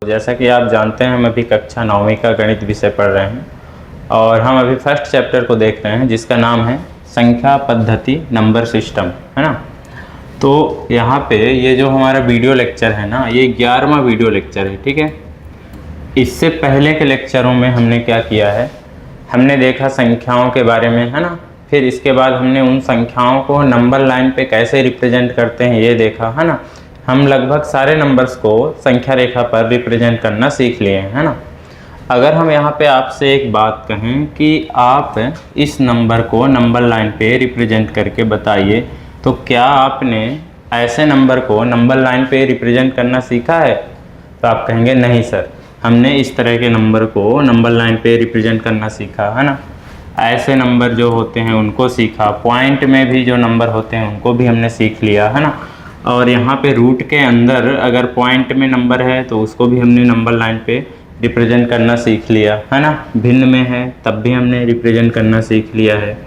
जैसा कि आप जानते हैं हम अभी कक्षा 9वीं का गणित विषय पढ़ रहे हैं और हम अभी फर्स्ट चैप्टर को देख रहे हैं जिसका नाम है संख्या पद्धति नंबर सिस्टम, है ना। तो यहाँ पे ये जो हमारा वीडियो लेक्चर है ना, ये 11वां वीडियो लेक्चर है, ठीक है। इससे पहले के लेक्चरों में हमने क्या किया है, हमने देखा संख्याओं के बारे में, है ना। फिर इसके बाद हमने उन संख्याओं को नंबर लाइन पे कैसे रिप्रेजेंट करते हैं ये देखा, है ना। हम लगभग सारे नंबर्स को संख्या रेखा पर रिप्रेजेंट करना सीख लिए हैं, है ना। अगर हम यहाँ पे आपसे एक बात कहें कि आप इस नंबर को नंबर लाइन पे रिप्रेजेंट करके बताइए, तो क्या आपने ऐसे नंबर को नंबर लाइन पे रिप्रेजेंट करना सीखा है? तो आप कहेंगे नहीं सर, हमने इस तरह के नंबर को नंबर लाइन पे रिप्रेजेंट करना सीखा, है ना। ऐसे नंबर जो होते हैं उनको सीखा, पॉइंट में भी जो नंबर होते हैं उनको भी हमने सीख लिया, है ना। और यहाँ पे रूट के अंदर अगर पॉइंट में नंबर है तो उसको भी हमने नंबर लाइन पे रिप्रेजेंट करना सीख लिया, है ना। भिन्न में है तब भी हमने रिप्रेजेंट करना सीख लिया है।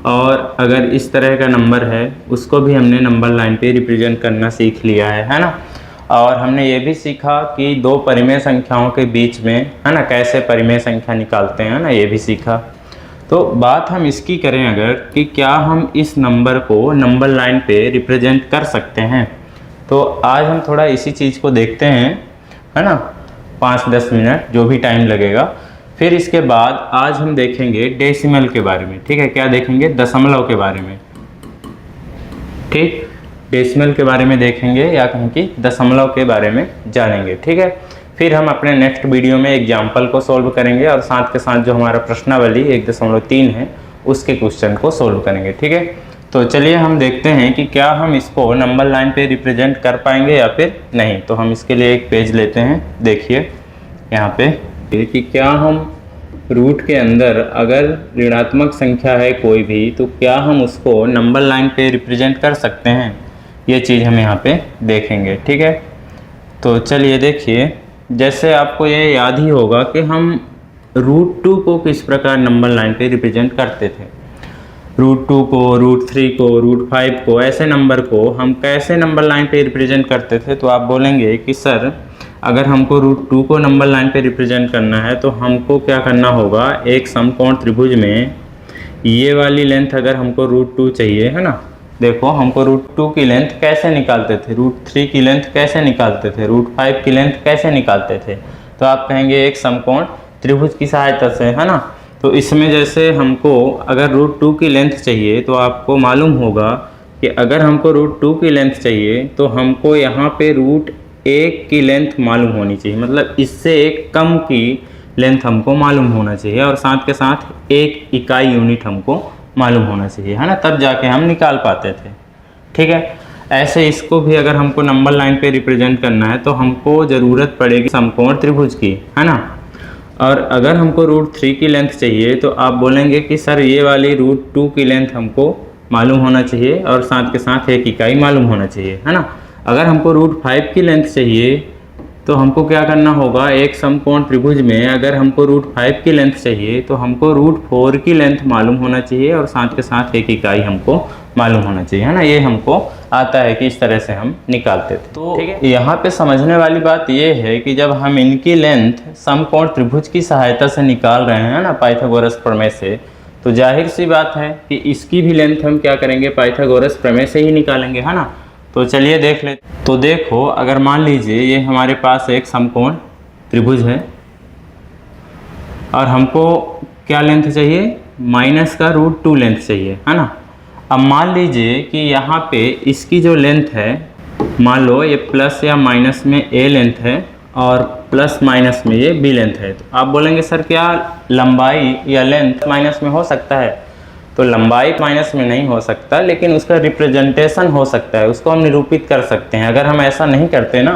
और अगर इस तरह का नंबर है उसको भी हमने नंबर लाइन पे रिप्रेजेंट करना सीख लिया है ना। और हमने ये भी सीखा कि दो परिमेय संख्याओं के बीच में, है ना, कैसे परिमेय संख्या निकालते हैं ना, ये भी सीखा। तो बात हम इसकी करें अगर कि क्या हम इस नंबर को नंबर लाइन पे रिप्रेजेंट कर सकते हैं, तो आज हम थोड़ा इसी चीज़ को देखते हैं, है ना। 5-10 मिनट जो भी टाइम लगेगा। फिर इसके बाद आज हम देखेंगे डेसिमल के बारे में, ठीक है। क्या देखेंगे? दशमलव के बारे में, ठीक। डेसिमल के बारे में देखेंगे या कहें कि दशमलव के बारे में जानेंगे, ठीक है। फिर हम अपने नेक्स्ट वीडियो में एग्जाम्पल को सोल्व करेंगे और साथ के साथ जो हमारा प्रश्नावली 1.3 है उसके क्वेश्चन को सोल्व करेंगे, ठीक है। तो चलिए हम देखते हैं कि क्या हम इसको नंबर लाइन पे रिप्रेजेंट कर पाएंगे या फिर नहीं। तो हम इसके लिए एक पेज लेते हैं, देखिए यहाँ पे कि क्या हम रूट के अंदर अगर ऋणात्मक संख्या है कोई भी, तो क्या हम उसको नंबर लाइन पे रिप्रेजेंट कर सकते हैं, ये चीज़ हम यहाँ पे देखेंगे, ठीक है। तो चलिए देखिए, जैसे आपको ये याद ही होगा कि हम √2 को किस प्रकार नंबर लाइन पे रिप्रेजेंट करते थे। √2 को, √3 को, √5 को, ऐसे नंबर को हम कैसे नंबर लाइन पे रिप्रेजेंट करते थे। तो आप बोलेंगे कि सर अगर हमको √2 को नंबर लाइन पे रिप्रेजेंट करना है तो हमको क्या करना होगा, एक समकोण त्रिभुज में ये वाली लेंथ अगर हमको √2 चाहिए, है ना। देखो हमको √2 की लेंथ कैसे निकालते थे, √3 की लेंथ कैसे निकालते थे, √5 की लेंथ कैसे निकालते थे। तो आप कहेंगे एक समकोण त्रिभुज की सहायता से, है ना। तो इसमें जैसे हमको अगर √2 की लेंथ चाहिए तो आपको मालूम होगा कि अगर हमको √2 की लेंथ चाहिए तो हमको यहाँ पे √1 की लेंथ मालूम होनी चाहिए, मतलब इससे एक कम की लेंथ हमको मालूम होना चाहिए और साथ के साथ एक इकाई यूनिट हमको मालूम होना चाहिए, है ना, तब जाके हम निकाल पाते थे, ठीक है। ऐसे इसको भी अगर हमको नंबर लाइन पे रिप्रेजेंट करना है तो हमको ज़रूरत पड़ेगी समकोण त्रिभुज की, है ना। और अगर हमको √3 की लेंथ चाहिए तो आप बोलेंगे कि सर ये वाली √2 की लेंथ हमको मालूम होना चाहिए और साथ के साथ एक इकाई मालूम होना चाहिए, है ना। अगर हमको √5 की लेंथ चाहिए तो हमको क्या करना होगा, एक समकोण त्रिभुज में अगर हमको √5 की लेंथ चाहिए तो हमको √4 की लेंथ मालूम होना चाहिए और साथ के साथ एक इकाई हमको मालूम होना चाहिए, है ना। ये हमको आता है कि इस तरह से हम निकालते थे। तो ठीक है, यहाँ पे समझने वाली बात ये है कि जब हम इनकी लेंथ समकोण त्रिभुज की सहायता से निकाल रहे हैं ना पाइथागोरस प्रमेय से, तो जाहिर सी बात है कि इसकी भी लेंथ हम क्या करेंगे, पाइथागोरस प्रमेय से ही निकालेंगे, है ना। तो चलिए देख लेते। तो देखो अगर मान लीजिए ये हमारे पास एक समकोण त्रिभुज है और हमको क्या लेंथ चाहिए, माइनस का √2 लेंथ चाहिए, है ना। अब मान लीजिए कि यहाँ पे इसकी जो लेंथ है, मान लो ये प्लस या माइनस में a लेंथ है और प्लस माइनस में ये b लेंथ है। तो आप बोलेंगे सर क्या लंबाई या लेंथ माइनस में हो सकता है? तो लंबाई माइनस में नहीं हो सकता, लेकिन उसका रिप्रेजेंटेशन हो सकता है, उसको हम निरूपित कर सकते हैं। अगर हम ऐसा नहीं करते ना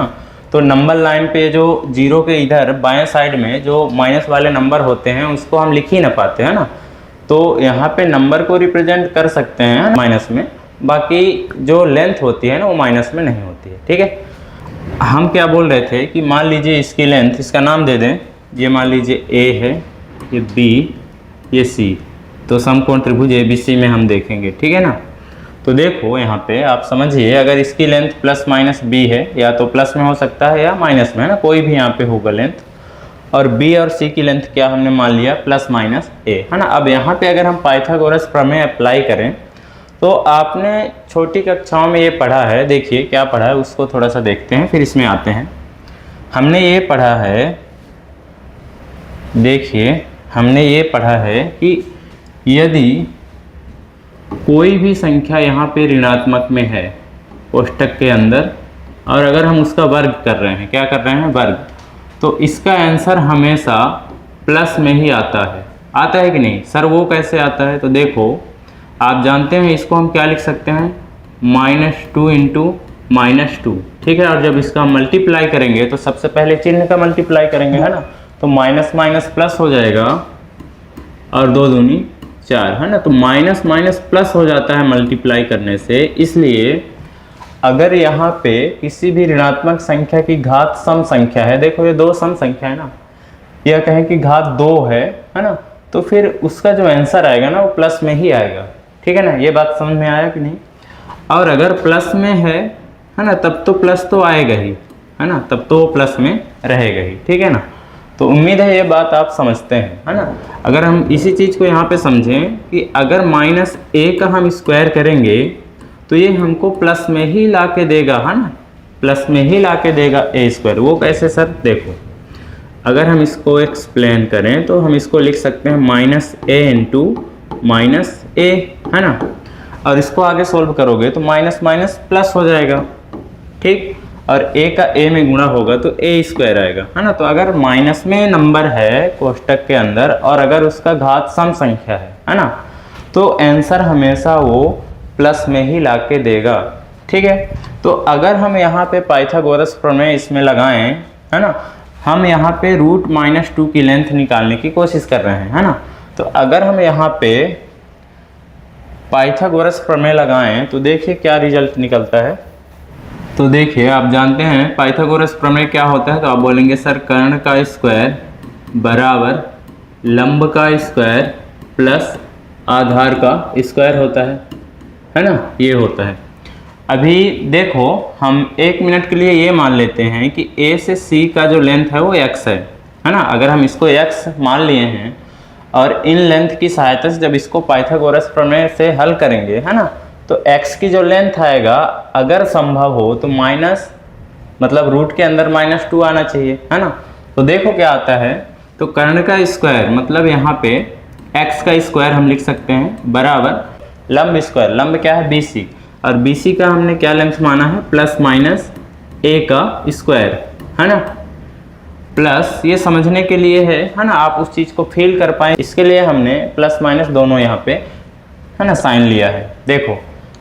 तो नंबर लाइन पे जो जीरो के इधर बाएं साइड में जो माइनस वाले नंबर होते हैं उसको हम लिख ही ना पाते, है ना। तो यहाँ पे नंबर को रिप्रेजेंट कर सकते हैं माइनस में, बाकी जो लेंथ होती है ना वो माइनस में नहीं होती है, ठीक है। हम क्या बोल रहे थे कि मान लीजिए इसकी लेंथ, इसका नाम दे दें, ये मान लीजिए a है, ये b, ये c। तो समकोण त्रिभुज ABC में हम देखेंगे, ठीक है ना। तो देखो यहाँ पे आप समझिए, अगर इसकी लेंथ प्लस माइनस बी है, या तो प्लस में हो सकता है या माइनस में, है ना, कोई भी यहाँ पे होगा लेंथ, और बी और सी की लेंथ क्या हमने मान लिया, प्लस माइनस ए, है ना। अब यहाँ पे अगर हम पाइथागोरस प्रमेय अप्लाई करें तो आपने छोटी कक्षाओं में ये पढ़ा है, देखिए क्या पढ़ा है उसको थोड़ा सा देखते हैं फिर इसमें आते हैं। हमने ये पढ़ा है, देखिए हमने ये पढ़ा है कि यदि कोई भी संख्या यहाँ पे ऋणात्मक में है कोष्टक के अंदर, और अगर हम उसका वर्ग कर रहे हैं, क्या कर रहे हैं, वर्ग, तो इसका आंसर हमेशा प्लस में ही आता है कि नहीं सर? वो कैसे आता है? तो देखो आप जानते हैं इसको हम क्या लिख सकते हैं, -2 इंटू -2, ठीक है। और जब इसका मल्टीप्लाई करेंगे तो सबसे पहले चिन्ह का मल्टीप्लाई करेंगे, है ना, तो माइनस माइनस प्लस हो जाएगा और 2 दूनी 4, है ना। तो माइनस माइनस प्लस हो जाता है मल्टीप्लाई करने से। इसलिए अगर यहाँ पे किसी भी ऋणात्मक संख्या की घात सम संख्या है, देखो ये 2 सम संख्या है ना, यह कहें कि घात 2 है ना, तो फिर उसका जो आंसर आएगा ना वो प्लस में ही आएगा, ठीक है ना। ये बात समझ में आया कि नहीं? और अगर प्लस में है ना, तब तो प्लस तो आएगा ही, है ना, तब तो वो प्लस में रहेगा ही, ठीक है ना। तो उम्मीद है ये बात आप समझते हैं, है ना। अगर हम इसी चीज़ को यहाँ पे समझें कि अगर -a का हम स्क्वायर करेंगे तो ये हमको प्लस में ही ला के देगा, है ना, प्लस में ही ला के देगा a²। वो कैसे सर? देखो अगर हम इसको एक्सप्लेन करें तो हम इसको लिख सकते हैं -a इंटू -a, है ना, और इसको आगे सोल्व करोगे तो माइनस माइनस प्लस हो जाएगा, ठीक, और a का a में गुणा होगा तो a² आएगा, है ना। तो अगर माइनस में नंबर है कोष्टक के अंदर और अगर उसका घात सम संख्या है ना, तो आंसर हमेशा वो प्लस में ही ला के देगा, ठीक है। तो अगर हम यहाँ पे पाइथागोरस प्रमेय इसमें लगाएं, है ना, हम यहाँ पे √-2 की लेंथ निकालने की कोशिश कर रहे हैं, है ना। तो अगर हम यहाँ पे पाइथागोरस प्रमेय लगाएं तो देखिए क्या रिजल्ट निकलता है। तो देखिए आप जानते हैं पाइथागोरस प्रमेय क्या होता है, तो आप बोलेंगे सर कर्ण का स्क्वायर बराबर लंब का स्क्वायर प्लस आधार का स्क्वायर होता है ना, ये होता है। अभी देखो हम 1 मिनट के लिए ये मान लेते हैं कि A से C का जो लेंथ है वो x है ना। अगर हम इसको x मान लिए हैं और इन लेंथ की सहायता से जब इसको पाइथागोरस प्रमेय से हल करेंगे, है ना, तो x की जो लेंथ आएगा अगर संभव हो तो माइनस, मतलब रूट के अंदर -2 आना चाहिए, है ना। तो देखो क्या आता है, तो कर्ण का स्क्वायर मतलब यहाँ पे x का स्क्वायर हम लिख सकते हैं बराबर लंब स्क्वायर, लंब क्या है BC, और BC का हमने क्या लेंथ माना है, +-a का स्क्वायर, है ना। प्लस ये समझने के लिए है ना, आप उस चीज़ को फील कर पाए इसके लिए हमने प्लस माइनस दोनों यहाँ पे, है ना, साइन लिया है। देखो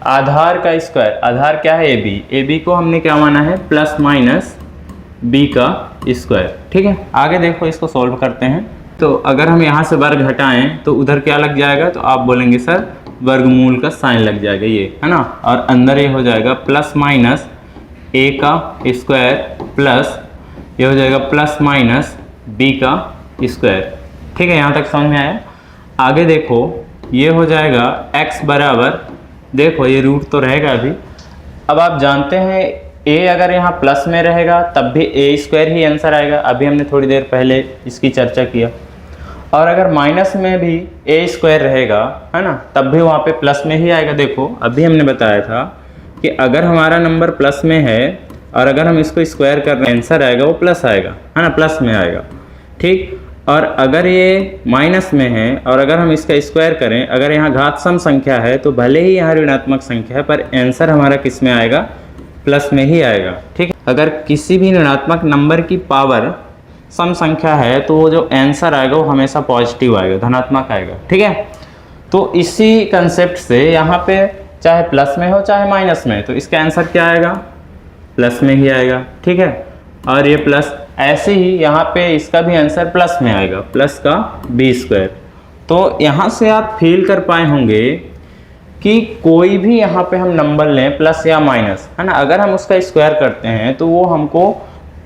आधार का स्क्वायर, आधार क्या है AB को हमने क्या माना है, +-b का स्क्वायर, ठीक है। आगे देखो इसको सोल्व करते हैं। तो अगर हम यहाँ से वर्ग हटाएं तो उधर क्या लग जाएगा, तो आप बोलेंगे सर वर्गमूल का साइन लग जाएगा ये, है ना, और अंदर ये हो जाएगा +-a का स्क्वायर प्लस ये हो जाएगा +-b का स्क्वायर, ठीक है। यहाँ तक समझ में आया। आगे देखो ये हो जाएगा x बराबर, देखो ये रूट तो रहेगा अभी। अब आप जानते हैं a अगर यहाँ प्लस में रहेगा तब भी a² ही आंसर आएगा, अभी हमने थोड़ी देर पहले इसकी चर्चा किया। और अगर माइनस में भी a² रहेगा, है ना, तब भी वहाँ पे प्लस में ही आएगा। देखो अभी हमने बताया था कि अगर हमारा नंबर प्लस में है और अगर हम इसको स्क्वायर कर रहे हैं आंसर आएगा वो प्लस आएगा, है ना, प्लस में आएगा, ठीक। और अगर ये माइनस में है और अगर हम इसका स्क्वायर करें, अगर यहाँ घात सम संख्या है तो भले ही यहाँ ऋणात्मक संख्या है पर आंसर हमारा किस में आएगा, प्लस में ही आएगा, ठीक है। अगर किसी भी ऋणात्मक नंबर की पावर सम संख्या है तो वो जो आंसर आएगा वो हमेशा पॉजिटिव आएगा, धनात्मक आएगा, ठीक है। तो इसी कंसेप्ट से यहाँ पे चाहे प्लस में हो चाहे माइनस में, तो इसका आंसर क्या आएगा, प्लस में ही आएगा, ठीक है। और ये प्लस, ऐसे ही यहाँ पे इसका भी आंसर प्लस में आएगा, प्लस का b²। तो यहाँ से आप फील कर पाए होंगे कि कोई भी यहाँ पे हम नंबर लें प्लस या माइनस, है ना, अगर हम उसका स्क्वायर करते हैं तो वो हमको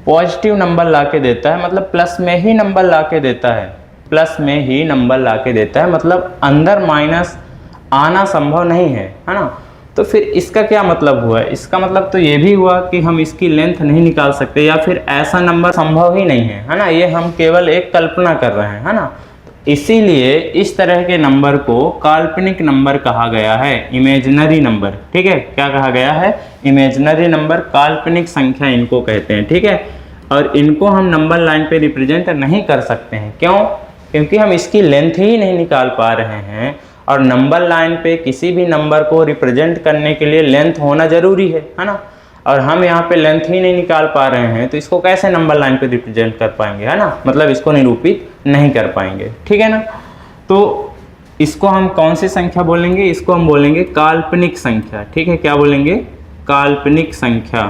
पॉजिटिव नंबर ला के देता है, मतलब प्लस में ही नंबर ला के देता है, प्लस में ही नंबर ला के देता है, मतलब अंदर माइनस आना संभव नहीं है ना। तो फिर इसका क्या मतलब हुआ? इसका मतलब तो ये भी हुआ कि हम इसकी लेंथ नहीं निकाल सकते, या फिर ऐसा नंबर संभव ही नहीं है ना, ये हम केवल एक कल्पना कर रहे हैं, है ना। इसीलिए इस तरह के नंबर को काल्पनिक नंबर कहा गया है, इमेजिनरी नंबर। ठीक है, क्या कहा गया है? इमेजिनरी नंबर, काल्पनिक संख्या इनको कहते हैं। ठीक है, और इनको हम नंबर लाइन पे रिप्रेजेंट नहीं कर सकते हैं। क्यों? क्योंकि हम इसकी लेंथ ही नहीं निकाल पा रहे हैं, और नंबर लाइन पे किसी भी नंबर को रिप्रेजेंट करने के लिए लेंथ होना जरूरी है ना। और हम यहाँ पे लेंथ ही नहीं निकाल पा रहे हैं, तो इसको कैसे नंबर लाइन पे रिप्रेजेंट कर पाएंगे, है ना, मतलब इसको निरूपित नहीं कर पाएंगे। ठीक है ना। तो इसको हम कौन सी संख्या बोलेंगे? इसको हम बोलेंगे काल्पनिक संख्या। ठीक है, क्या बोलेंगे? काल्पनिक संख्या।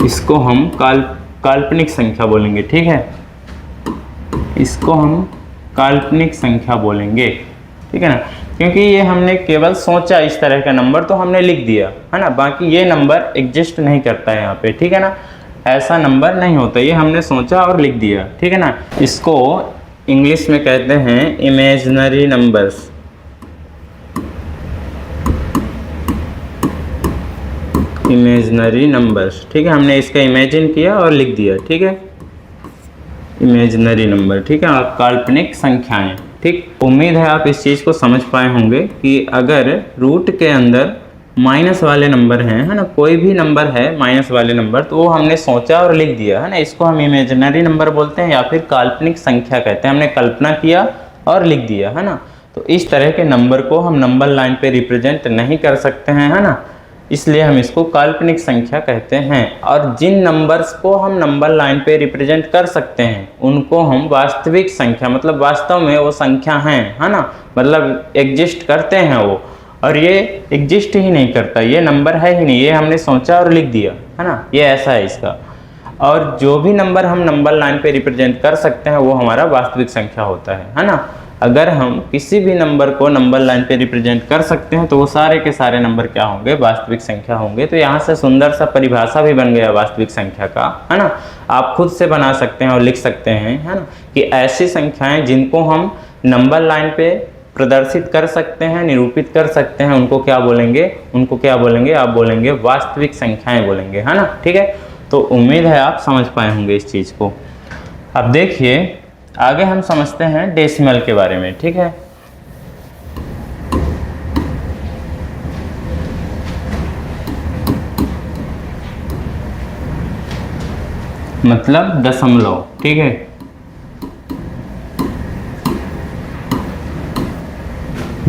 इसको हम काल्पनिक संख्या बोलेंगे। ठीक है, इसको हम काल्पनिक संख्या बोलेंगे। ठीक है ना, क्योंकि ये हमने केवल सोचा इस तरह का नंबर, तो हमने लिख दिया, है ना, बाकी ये नंबर एग्जिस्ट नहीं करता है यहाँ पे। ठीक है ना, ऐसा नंबर नहीं होता, ये हमने सोचा और लिख दिया। ठीक है ना, इसको इंग्लिश में कहते हैं इमेजिनरी नंबर्स। Imaginary numbers. ठीक है, हमने इसका इमेजिन किया और लिख दिया। ठीक है, इमेजिनरी नंबर। ठीक है, काल्पनिक संख्याएं। ठीक, उम्मीद है आप इस चीज़ को समझ पाए होंगे कि अगर रूट के अंदर माइनस वाले नंबर हैं, है ना, कोई भी नंबर है माइनस वाले नंबर, तो वो हमने सोचा और लिख दिया, है ना, इसको हम इमेजिनरी नंबर बोलते हैं या फिर काल्पनिक संख्या कहते हैं। हमने कल्पना किया और लिख दिया, है ना। तो इस तरह के नंबर को हम नंबर लाइन पे रिप्रेजेंट नहीं कर सकते हैं, है ना, इसलिए हम इसको काल्पनिक संख्या कहते हैं। और जिन नंबर्स को हम नंबर लाइन पे रिप्रेजेंट कर सकते हैं उनको हम वास्तविक संख्या, मतलब वास्तव में वो संख्या हैं, है ना, मतलब एग्जिस्ट करते हैं वो, और ये एग्जिस्ट ही नहीं करता, ये नंबर है ही नहीं, ये हमने सोचा और लिख दिया, है ना, ये ऐसा है इसका। और जो भी नंबर हम नंबर लाइन पे रिप्रेजेंट कर सकते हैं वो हमारा वास्तविक संख्या होता है ना। अगर हम किसी भी नंबर को नंबर लाइन पे रिप्रेजेंट कर सकते हैं तो वो सारे के सारे नंबर क्या होंगे? वास्तविक संख्या होंगे। तो यहाँ से सुंदर सा परिभाषा भी बन गया वास्तविक संख्या का, है ना। आप खुद से बना सकते हैं और लिख सकते हैं, है ना, कि ऐसी संख्याएं जिनको हम नंबर लाइन पे प्रदर्शित कर सकते हैं, निरूपित कर सकते हैं, उनको क्या बोलेंगे? उनको क्या बोलेंगे? आप बोलेंगे वास्तविक संख्याएं बोलेंगे, है ना। ठीक है, तो उम्मीद है आप समझ पाए होंगे इस चीज़ को। अब देखिए आगे हम समझते हैं डेसिमल के बारे में। ठीक है, मतलब दशमलव। ठीक है,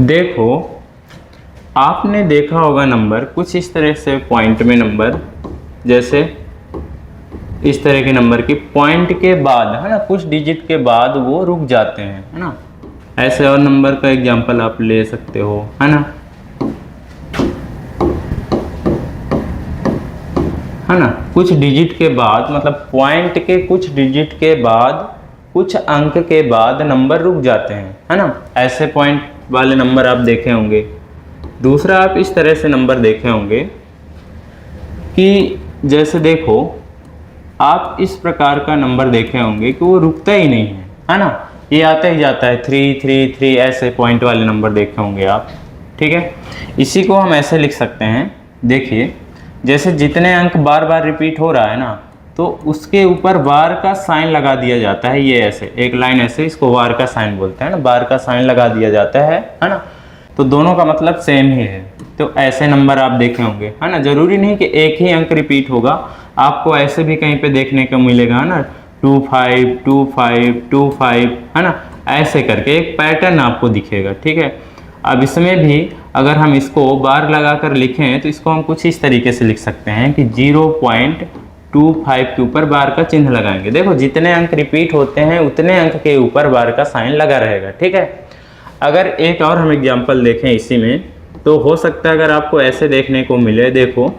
देखो आपने देखा होगा नंबर कुछ इस तरह से, पॉइंट में नंबर, जैसे इस तरह के नंबर की पॉइंट के बाद, है ना, कुछ डिजिट के बाद वो रुक जाते हैं, है ना। ऐसे और नंबर का एग्जांपल आप ले सकते हो, है ना, है ना, कुछ डिजिट के बाद, मतलब पॉइंट के कुछ डिजिट के बाद, कुछ अंक के बाद नंबर रुक जाते हैं, है ना। ऐसे पॉइंट वाले नंबर आप देखे होंगे। दूसरा, आप इस तरह से नंबर देखे होंगे कि जैसे देखो आप इस प्रकार का नंबर देखे होंगे कि वो रुकता ही नहीं है ना, ये आता ही जाता है, 3 3 3, ऐसे पॉइंट वाले नंबर देखे होंगे आप। ठीक है, इसी को हम ऐसे लिख सकते हैं। देखिए, जैसे जितने अंक बार बार रिपीट हो रहा है ना, तो उसके ऊपर बार का साइन लगा दिया जाता है। ये ऐसे एक लाइन ऐसे, इसको बार का साइन बोलते हैं ना, बार का साइन लगा दिया जाता है ना। तो दोनों का मतलब सेम ही है। तो ऐसे नंबर आप देखे होंगे, है ना। जरूरी नहीं कि एक ही अंक रिपीट होगा, आपको ऐसे भी कहीं पे देखने को मिलेगा ना, 2 5 2 5 2 5, है ना, ऐसे करके एक पैटर्न आपको दिखेगा। ठीक है, अब इसमें भी अगर हम इसको बार लगाकर लिखें तो इसको हम कुछ इस तरीके से लिख सकते हैं कि 0.25 के ऊपर बार का चिन्ह लगाएंगे। देखो जितने अंक रिपीट होते हैं उतने अंक के ऊपर बार का साइन लगा रहेगा। ठीक है, अगर एक और हम एग्जांपल देखें इसी में, तो हो सकता है अगर आपको ऐसे देखने को मिले, देखो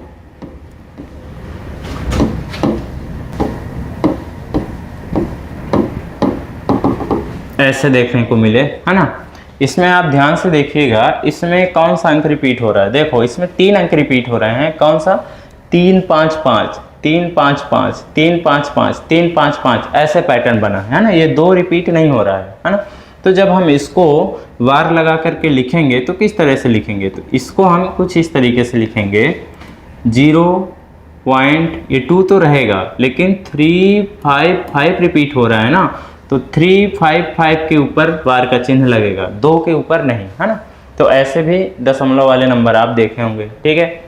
ऐसे देखने को मिले, है ना। इसमें आप ध्यान से देखिएगा, इसमें कौन सा अंक रिपीट हो रहा है? देखो इसमें 3 अंक रिपीट हो रहे हैं। कौन सा? 3 5 5 3 5 5 3 5 5 3 5 5, ऐसे पैटर्न बना है ना। ये 2 रिपीट नहीं हो रहा है ना। तो जब हम इसको वार लगा करके लिखेंगे तो किस तरह से लिखेंगे, तो इसको हम कुछ इस तरीके से लिखेंगे 0 पॉइंट, ये 2 तो रहेगा लेकिन 355 रिपीट हो रहा है ना, तो 355 के ऊपर वार का चिन्ह लगेगा, 2 के ऊपर नहीं, है ना। तो ऐसे भी दशमलव वाले नंबर आप देखे होंगे, ठीक है।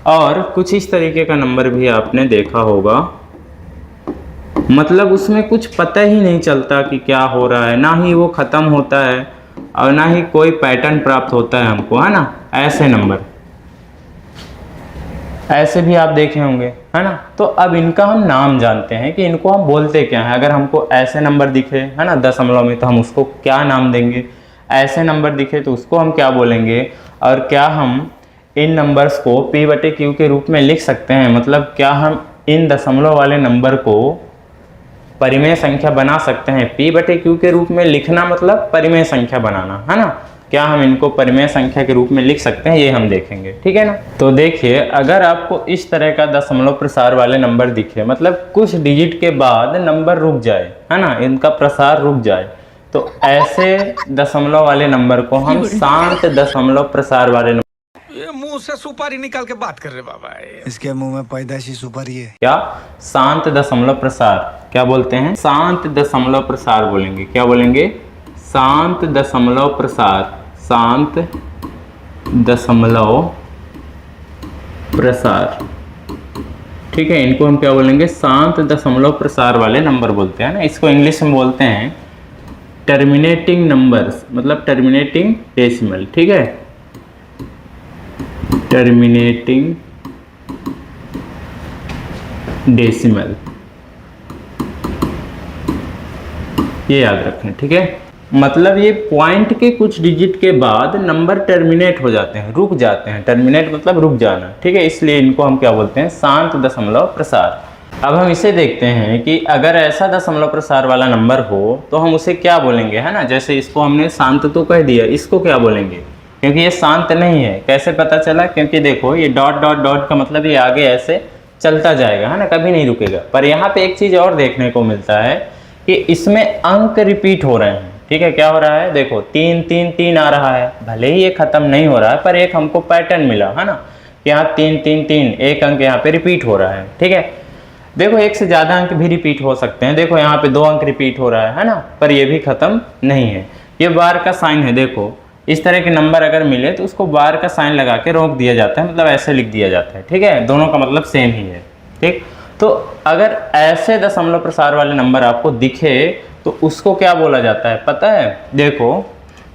और कुछ इस तरीके का नंबर भी आपने देखा होगा, मतलब उसमें कुछ पता ही नहीं चलता कि क्या हो रहा है, ना ही वो ख़त्म होता है और ना ही कोई पैटर्न प्राप्त होता है हमको, है ना। ऐसे नंबर ऐसे भी आप देखे होंगे, है ना। तो अब इनका हम नाम जानते हैं कि इनको हम बोलते क्या हैं। अगर हमको ऐसे नंबर दिखे, है ना, दशमलव में, तो हम उसको क्या नाम देंगे। ऐसे नंबर दिखे तो उसको हम क्या बोलेंगे। और क्या हम इन नंबर्स को P/Q के रूप में लिख सकते हैं, मतलब क्या हम इन दशमलव वाले नंबर को परिमेय संख्या बना सकते हैं। P/Q के रूप में लिखना मतलब परिमेय संख्या बनाना, है ना। क्या हम इनको परिमेय संख्या के रूप में लिख सकते हैं, ये हम देखेंगे, ठीक है ना। तो देखिए, अगर आपको इस तरह का दशमलव प्रसार वाले नंबर दिखे, मतलब कुछ डिजिट के बाद नंबर रुक जाए, है ना, इनका प्रसार रुक जाए, तो ऐसे दशमलव वाले नंबर को हम शांत दशमलव प्रसार वाले नंबर। ये मुंह से सुपारी निकाल के बात कर रहे बाबा, इसके मुंह में पैदाइशी सुपारी है। क्या शांत दशमलव प्रसार क्या बोलते हैं, शांत दशमलव प्रसार बोलेंगे। क्या बोलेंगे, शांत दशमलव प्रसार, शांत दशमलव प्रसार, ठीक है। इनको हम क्या बोलेंगे, शांत दशमलव प्रसार वाले नंबर बोलते हैं ना। इसको इंग्लिश में बोलते हैं टर्मिनेटिंग नंबर्स, मतलब टर्मिनेटिंग डेसिमल, ठीक है, टर्मिनेटिंग डेसिमल, ये याद रखें, ठीक है। मतलब ये पॉइंट के कुछ डिजिट के बाद नंबर टर्मिनेट हो जाते हैं, रुक जाते हैं। टर्मिनेट मतलब रुक जाना, ठीक है, इसलिए इनको हम क्या बोलते हैं, शांत दशमलव प्रसार। अब हम इसे देखते हैं कि अगर ऐसा दशमलव प्रसार वाला नंबर हो तो हम उसे क्या बोलेंगे, है ना। जैसे इसको हमने शांत तो कह दिया, इसको क्या बोलेंगे, क्योंकि ये शांत नहीं है। कैसे पता चला, क्योंकि देखो ये डॉट डॉट डॉट का मतलब ये आगे ऐसे चलता जाएगा, है ना, कभी नहीं रुकेगा। पर यहाँ पे एक चीज़ और देखने को मिलता है कि इसमें अंक रिपीट हो रहे हैं, ठीक है। क्या हो रहा है, देखो 3 3 3 आ रहा है, भले ही ये खत्म नहीं हो रहा है, पर एक हमको पैटर्न मिला, है ना। यहाँ 3 3 3, एक अंक यहाँ पे रिपीट हो रहा है, ठीक है। देखो एक से ज़्यादा अंक भी रिपीट हो सकते हैं, देखो यहाँ पे 2 अंक रिपीट हो रहा है ना, पर ये भी खत्म नहीं है। ये बार का साइन है, देखो इस तरह के नंबर अगर मिले तो उसको बार का साइन लगा के रोक दिया जाता है, मतलब ऐसे लिख दिया जाता है, ठीक है। दोनों का मतलब सेम ही है, ठीक। तो अगर ऐसे दशमलव प्रसार वाले नंबर आपको दिखे तो उसको क्या बोला जाता है पता है, देखो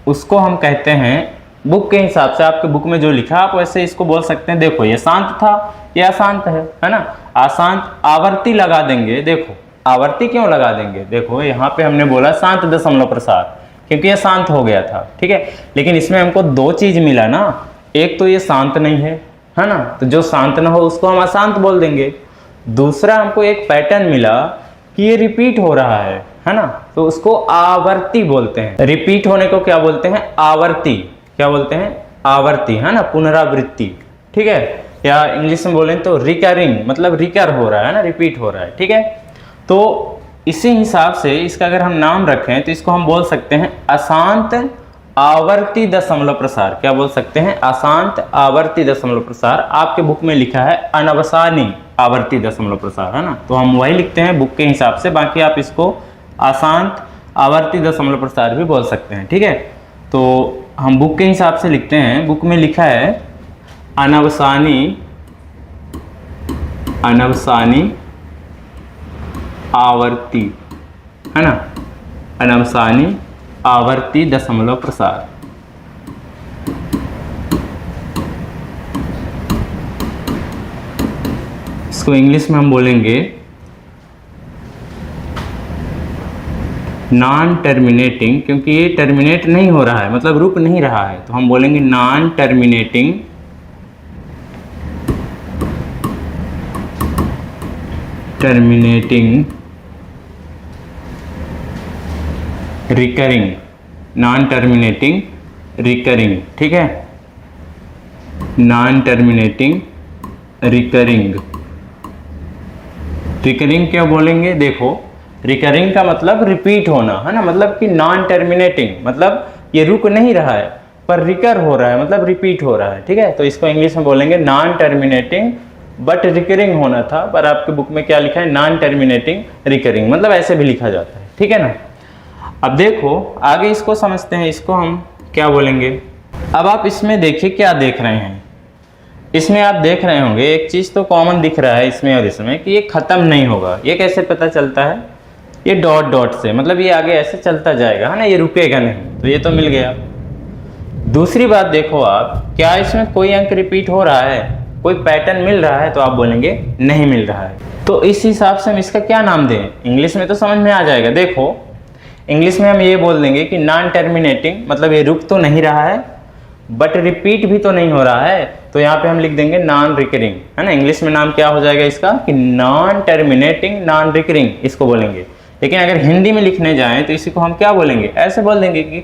उसको हम कहते हैं, बुक के हिसाब से आपके बुक में जो लिखा आप वैसे इसको बोल सकते हैं। देखो ये शांत था, ये अशांत है ना। अशांत आवर्ती लगा देंगे, देखो आवर्ती क्यों लगा देंगे, देखो यहाँ पे हमने बोला शांत दशमलव प्रसार क्योंकि ये शांत हो गया था, ठीक है। लेकिन इसमें हमको 2 चीज मिला ना, एक तो ये शांत नहीं है ना, तो जो शांत ना हो उसको हम अशांत बोल देंगे। दूसरा हमको एक पैटर्न मिला कि ये रिपीट हो रहा है ना, तो उसको आवर्ती बोलते हैं। रिपीट होने को क्या बोलते हैं, आवर्ती। क्या बोलते हैं, आवर्ती, है ना, पुनरावृत्ति, ठीक है। या इंग्लिश में बोलें तो रिकरिंग, मतलब रिकर हो रहा है ना, रिपीट हो रहा है, ठीक है। तो इसी हिसाब से इसका अगर हम नाम रखें तो इसको हम बोल सकते हैं अशांत आवर्ती दशमलव प्रसार। क्या बोल सकते हैं, अशांत आवर्ती दशमलव प्रसार। आपके बुक में लिखा है अनवसानी आवर्ती दशमलव प्रसार, है ना, तो हम वही लिखते हैं बुक के हिसाब से। बाकी आप इसको अशांत आवर्ती दशमलव प्रसार भी बोल सकते हैं, ठीक है। तो हम बुक के हिसाब से लिखते हैं, बुक में लिखा है अनवसानी आवर्ती, है ना, अनवसानी आवर्ती दशमलव प्रसार। इसको इंग्लिश में हम बोलेंगे नॉन टर्मिनेटिंग, क्योंकि ये टर्मिनेट नहीं हो रहा है, मतलब रुक नहीं रहा है, तो हम बोलेंगे non terminating recurring, non terminating recurring, ठीक है, नॉन टर्मिनेटिंग रिकरिंग। रिकरिंग क्या बोलेंगे, देखो रिकरिंग का मतलब रिपीट होना, है ना, मतलब कि नॉन टर्मिनेटिंग, मतलब ये रुक नहीं रहा है पर रिकर हो रहा है, मतलब रिपीट हो रहा है, ठीक है। तो इसको इंग्लिश में बोलेंगे नॉन टर्मिनेटिंग बट रिकरिंग होना था, पर आपके बुक में क्या लिखा है, नॉन टर्मिनेटिंग रिकरिंग, मतलब ऐसे भी लिखा जाता है, ठीक है ना। अब देखो आगे इसको समझते हैं, इसको हम क्या बोलेंगे। अब आप इसमें देखिए क्या देख रहे हैं, इसमें आप देख रहे होंगे एक चीज़ तो कॉमन दिख रहा है इसमें और इसमें कि ये ख़त्म नहीं होगा। ये कैसे पता चलता है, ये डॉट डॉट से, मतलब ये आगे ऐसे चलता जाएगा, है ना, ये रुकेगा नहीं, तो ये तो मिल गया। दूसरी बात देखो आप, क्या इसमें कोई अंक रिपीट हो रहा है, कोई पैटर्न मिल रहा है, तो आप बोलेंगे नहीं मिल रहा है। तो इस हिसाब से हम इसका क्या नाम दें, इंग्लिश में तो समझ में आ जाएगा। देखो इंग्लिश में हम ये बोल देंगे कि नॉन टर्मिनेटिंग, मतलब ये रुक तो नहीं रहा है बट रिपीट भी तो नहीं हो रहा है, तो यहाँ पे हम लिख देंगे नॉन रिकरिंग, है ना। इंग्लिश में नाम क्या हो जाएगा इसका कि नॉन टर्मिनेटिंग नॉन रिकरिंग, इसको बोलेंगे। लेकिन अगर हिंदी में लिखने जाएं तो इसी को हम क्या बोलेंगे, ऐसे बोल देंगे कि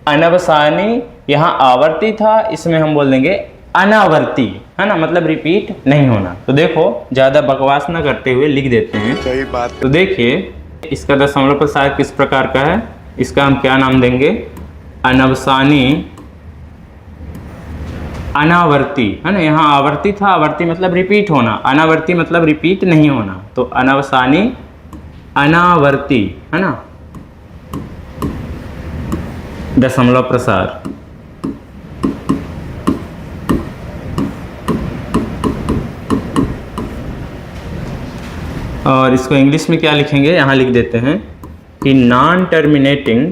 अनवसानी, यहाँ आवर्ती था, इसमें हम बोल देंगे अनावर्ती, है ना, मतलब रिपीट नहीं होना। तो देखो ज़्यादा बकवास ना करते हुए लिख देते हैं। सही बात। तो देखिए इसका दशमलव प्रसार किस प्रकार का है, इसका हम क्या नाम देंगे, अनवसानी अनावर्ती, है ना। यहाँ आवर्ती था, आवर्ती मतलब रिपीट होना, अनावर्ती मतलब रिपीट नहीं होना, तो अनवसानी अनावर्ती, है ना, दशमलव प्रसार। और इसको इंग्लिश में क्या लिखेंगे, यहाँ लिख देते हैं कि नॉन टर्मिनेटिंग,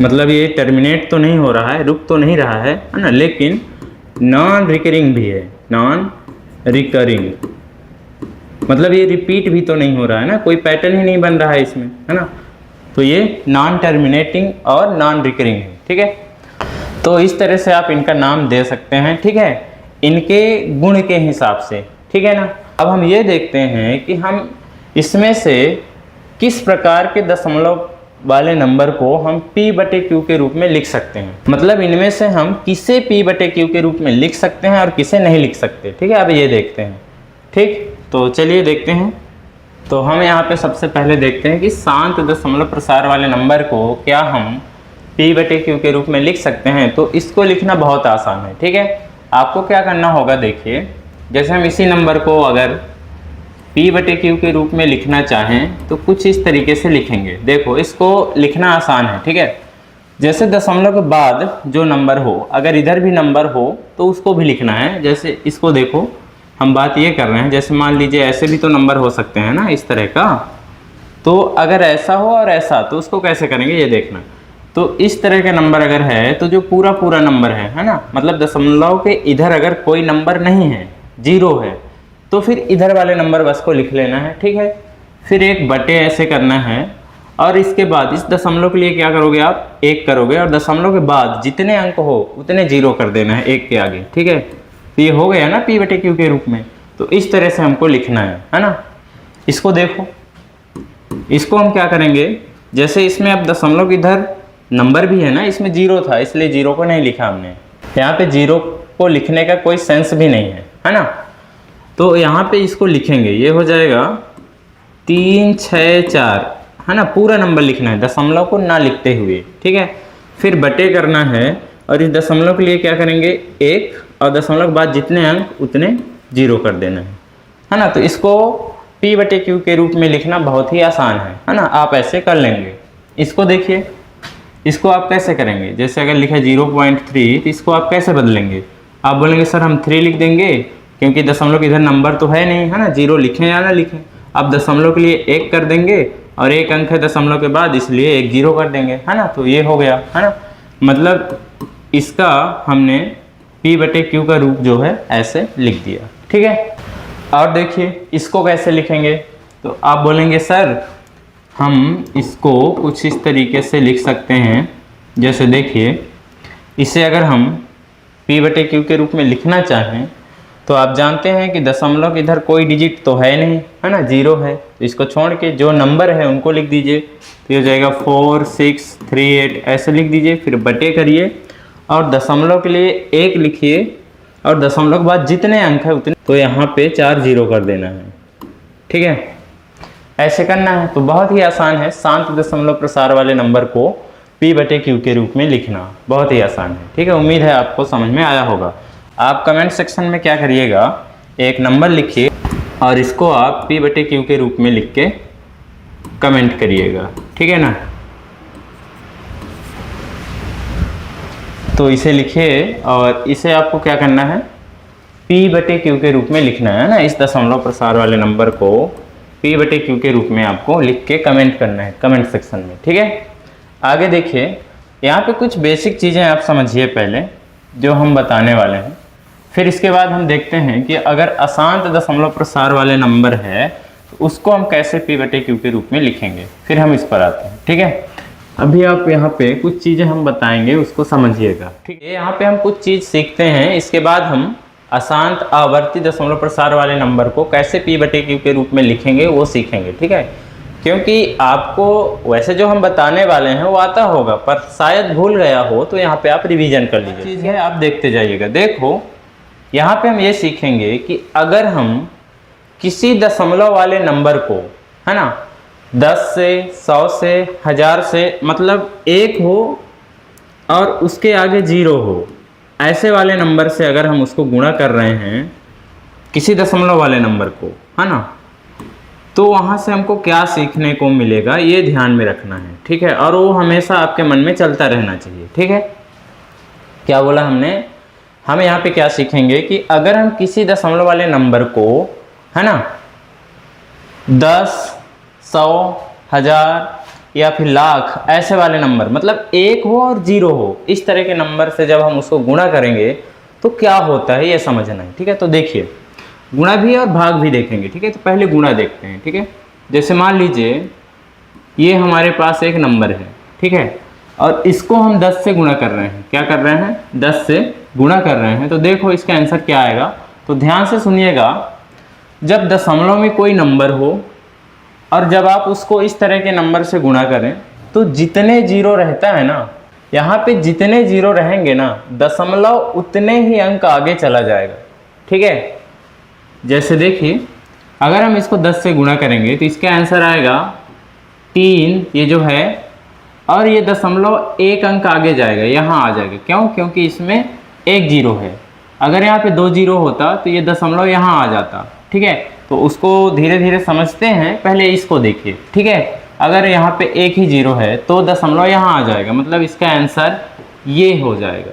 मतलब ये टर्मिनेट तो नहीं हो रहा है, रुक तो नहीं रहा है ना, लेकिन नॉन रिकरिंग भी है, नॉन रिकरिंग मतलब ये रिपीट भी तो नहीं हो रहा है ना, कोई पैटर्न ही नहीं बन रहा है इसमें, है ना। तो ये नॉन टर्मिनेटिंग और नॉन रिकरिंग है, ठीक है। तो इस तरह से आप इनका नाम दे सकते हैं, ठीक है, इनके गुण के हिसाब से, ठीक है ना। अब हम ये देखते हैं कि हम इसमें से किस प्रकार के दशमलव वाले नंबर को हम P/Q के रूप में लिख सकते हैं, मतलब इनमें से हम किसे P/Q के रूप में लिख सकते हैं और किसे नहीं लिख सकते, ठीक है। अब ये देखते हैं, ठीक, तो चलिए देखते हैं। तो हम यहाँ पे सबसे पहले देखते हैं कि शांत दशमलव प्रसार वाले नंबर को क्या हम P/Q के रूप में लिख सकते हैं। तो इसको लिखना बहुत आसान है, ठीक है। आपको क्या करना होगा, देखिए जैसे हम इसी नंबर को अगर P/Q के रूप में लिखना चाहें तो कुछ इस तरीके से लिखेंगे। देखो इसको लिखना आसान है, ठीक है। जैसे दशमलव के बाद जो नंबर हो, अगर इधर भी नंबर हो तो उसको भी लिखना है। जैसे इसको देखो, हम बात ये कर रहे हैं, जैसे मान लीजिए ऐसे भी तो नंबर हो सकते हैं ना, इस तरह का। तो अगर ऐसा हो और ऐसा, तो उसको कैसे करेंगे ये देखना। तो इस तरह का नंबर अगर है तो जो पूरा पूरा नंबर है ना, मतलब दशमलव के इधर अगर कोई नंबर नहीं है, जीरो है, तो फिर इधर वाले नंबर बस को लिख लेना है, ठीक है। फिर एक बटे ऐसे करना है, और इसके बाद इस दशमलव के लिए क्या करोगे आप, एक करोगे, और दशमलव के बाद जितने अंक हो उतने जीरो कर देना है एक के आगे, ठीक है। तो ये हो गया ना P/Q के रूप में। तो इस तरह से हमको लिखना है ना। इसको देखो, इसको हम क्या करेंगे, जैसे इसमें अब दशमलव इधर नंबर भी है ना, इसमें जीरो था इसलिए जीरो को नहीं लिखा हमने, यहाँ पे जीरो को लिखने का कोई सेंस भी नहीं है ना। तो यहाँ पे इसको लिखेंगे, ये हो जाएगा 3 6 4, है ना, पूरा नंबर लिखना है, दशमलव को ना लिखते हुए, ठीक है। फिर बटे करना है, और इस दशमलव के लिए क्या करेंगे, एक, और दशमलव के बाद जितने अंक उतने जीरो कर देना है ना। तो इसको P/Q के रूप में लिखना बहुत ही आसान है ना, आप ऐसे कर लेंगे। इसको देखिए, इसको आप कैसे करेंगे, जैसे अगर लिखा 0.3 तो इसको आप कैसे बदलेंगे, आप बोलेंगे सर हम 3 लिख देंगे, क्योंकि दशमलव के इधर नंबर तो है नहीं, है ना, जीरो लिखें या ना लिखें। आप दशमलव के लिए 1 कर देंगे, और एक अंक है दशमलव के बाद, इसलिए 1 0 कर देंगे, है ना। तो ये हो गया, है ना, मतलब इसका हमने P/Q का रूप जो है ऐसे लिख दिया, ठीक है। और देखिए इसको कैसे लिखेंगे, तो आप बोलेंगे सर हम इसको कुछ इस तरीके से लिख सकते हैं, जैसे देखिए इसे अगर हम P/Q के रूप में लिखना चाहें तो आप जानते हैं कि दशमलव इधर कोई डिजिट तो है नहीं, है ना, जीरो है। तो इसको छोड़ के जो नंबर है उनको लिख दीजिए, तो ये हो जाएगा 4 6 3 8 ऐसे लिख दीजिए। फिर बटे करिए, और दशमलव के लिए 1 लिखिए, और दशमलव के बाद जितने अंक है उतने, तो यहाँ पे 4 जीरो कर देना है। ठीक है, ऐसे करना है। तो बहुत ही आसान है शांत दशमलव प्रसार वाले नंबर को P/Q के रूप में लिखना, बहुत ही आसान है। ठीक है, उम्मीद है आपको समझ में आया होगा। आप कमेंट सेक्शन में क्या करिएगा, एक नंबर लिखिए और इसको आप P/Q के रूप में लिख के कमेंट करिएगा। ठीक है ना, तो इसे लिखिए और इसे आपको क्या करना है, P/Q के रूप में लिखना है ना। इस दशमलव प्रसार वाले नंबर को P/Q के रूप में आपको लिख के कमेंट करना है कमेंट सेक्शन में। ठीक है, आगे देखिए, यहाँ पे कुछ बेसिक चीज़ें आप समझिए पहले जो हम बताने वाले हैं, फिर इसके बाद हम देखते हैं कि अगर अशांत दशमलव प्रसार वाले नंबर है तो उसको हम कैसे P/Q के रूप में लिखेंगे, फिर हम इस पर आते हैं। ठीक है, अभी आप यहाँ पे कुछ चीज़ें हम बताएंगे, उसको समझिएगा। ठीक है, यहाँ पे हम कुछ चीज़ सीखते हैं, इसके बाद हम अशांत आवर्ती दशमलव प्रसार वाले नंबर को कैसे P/Q के रूप में लिखेंगे वो सीखेंगे। ठीक है, क्योंकि आपको वैसे जो हम बताने वाले हैं वो आता होगा, पर शायद भूल गया हो तो यहाँ पे आप रिवीजन कर लीजिए। चीज़ है, आप देखते जाइएगा। देखो, यहाँ पे हम ये सीखेंगे कि अगर हम किसी दशमलव वाले नंबर को, है ना, 10 से 100 से 1000 से, मतलब 1 हो और उसके आगे 0 हो, ऐसे वाले नंबर से अगर हम उसको गुणा कर रहे हैं किसी दशमलव वाले नंबर को, है ना, तो वहाँ से हमको क्या सीखने को मिलेगा ये ध्यान में रखना है। ठीक है, और वो हमेशा आपके मन में चलता रहना चाहिए। ठीक है, क्या बोला हमने, हम यहाँ पे क्या सीखेंगे कि अगर हम किसी दशमलव वाले नंबर को, है ना, 10, 100, 1000 या फिर लाख, ऐसे वाले नंबर, मतलब 1 हो और 0 हो, इस तरह के नंबर से जब हम उसको गुणा करेंगे तो क्या होता है ये समझना है। ठीक है, तो देखिए, गुणा भी और भाग भी देखेंगे। ठीक है, तो पहले गुणा देखते हैं। ठीक है, जैसे मान लीजिए ये हमारे पास एक नंबर है। ठीक है, और इसको हम 10 से गुणा कर रहे हैं। क्या कर रहे हैं, 10 से गुणा कर रहे हैं। तो देखो इसका आंसर क्या आएगा, तो ध्यान से सुनिएगा। जब दशमलव में कोई नंबर हो और जब आप उसको इस तरह के नंबर से गुणा करें तो जितने 0 रहता है ना, यहाँ पे जितने 0 रहेंगे ना, दशमलव उतने ही अंक आगे चला जाएगा। ठीक है, जैसे देखिए, अगर हम इसको 10 से गुणा करेंगे तो इसका आंसर आएगा 3, ये जो है, और ये दशमलव 1 अंक आगे जाएगा, यहाँ आ जाएगा। क्यों, क्योंकि इसमें 1 0 है। अगर यहाँ पे 2 0 होता तो ये दशमलव यहाँ आ जाता। ठीक है, तो उसको धीरे धीरे समझते हैं, पहले इसको देखिए। ठीक है, अगर यहाँ पे 1 ही 0 है तो दशमलव यहाँ आ जाएगा, मतलब इसका आंसर ये हो जाएगा।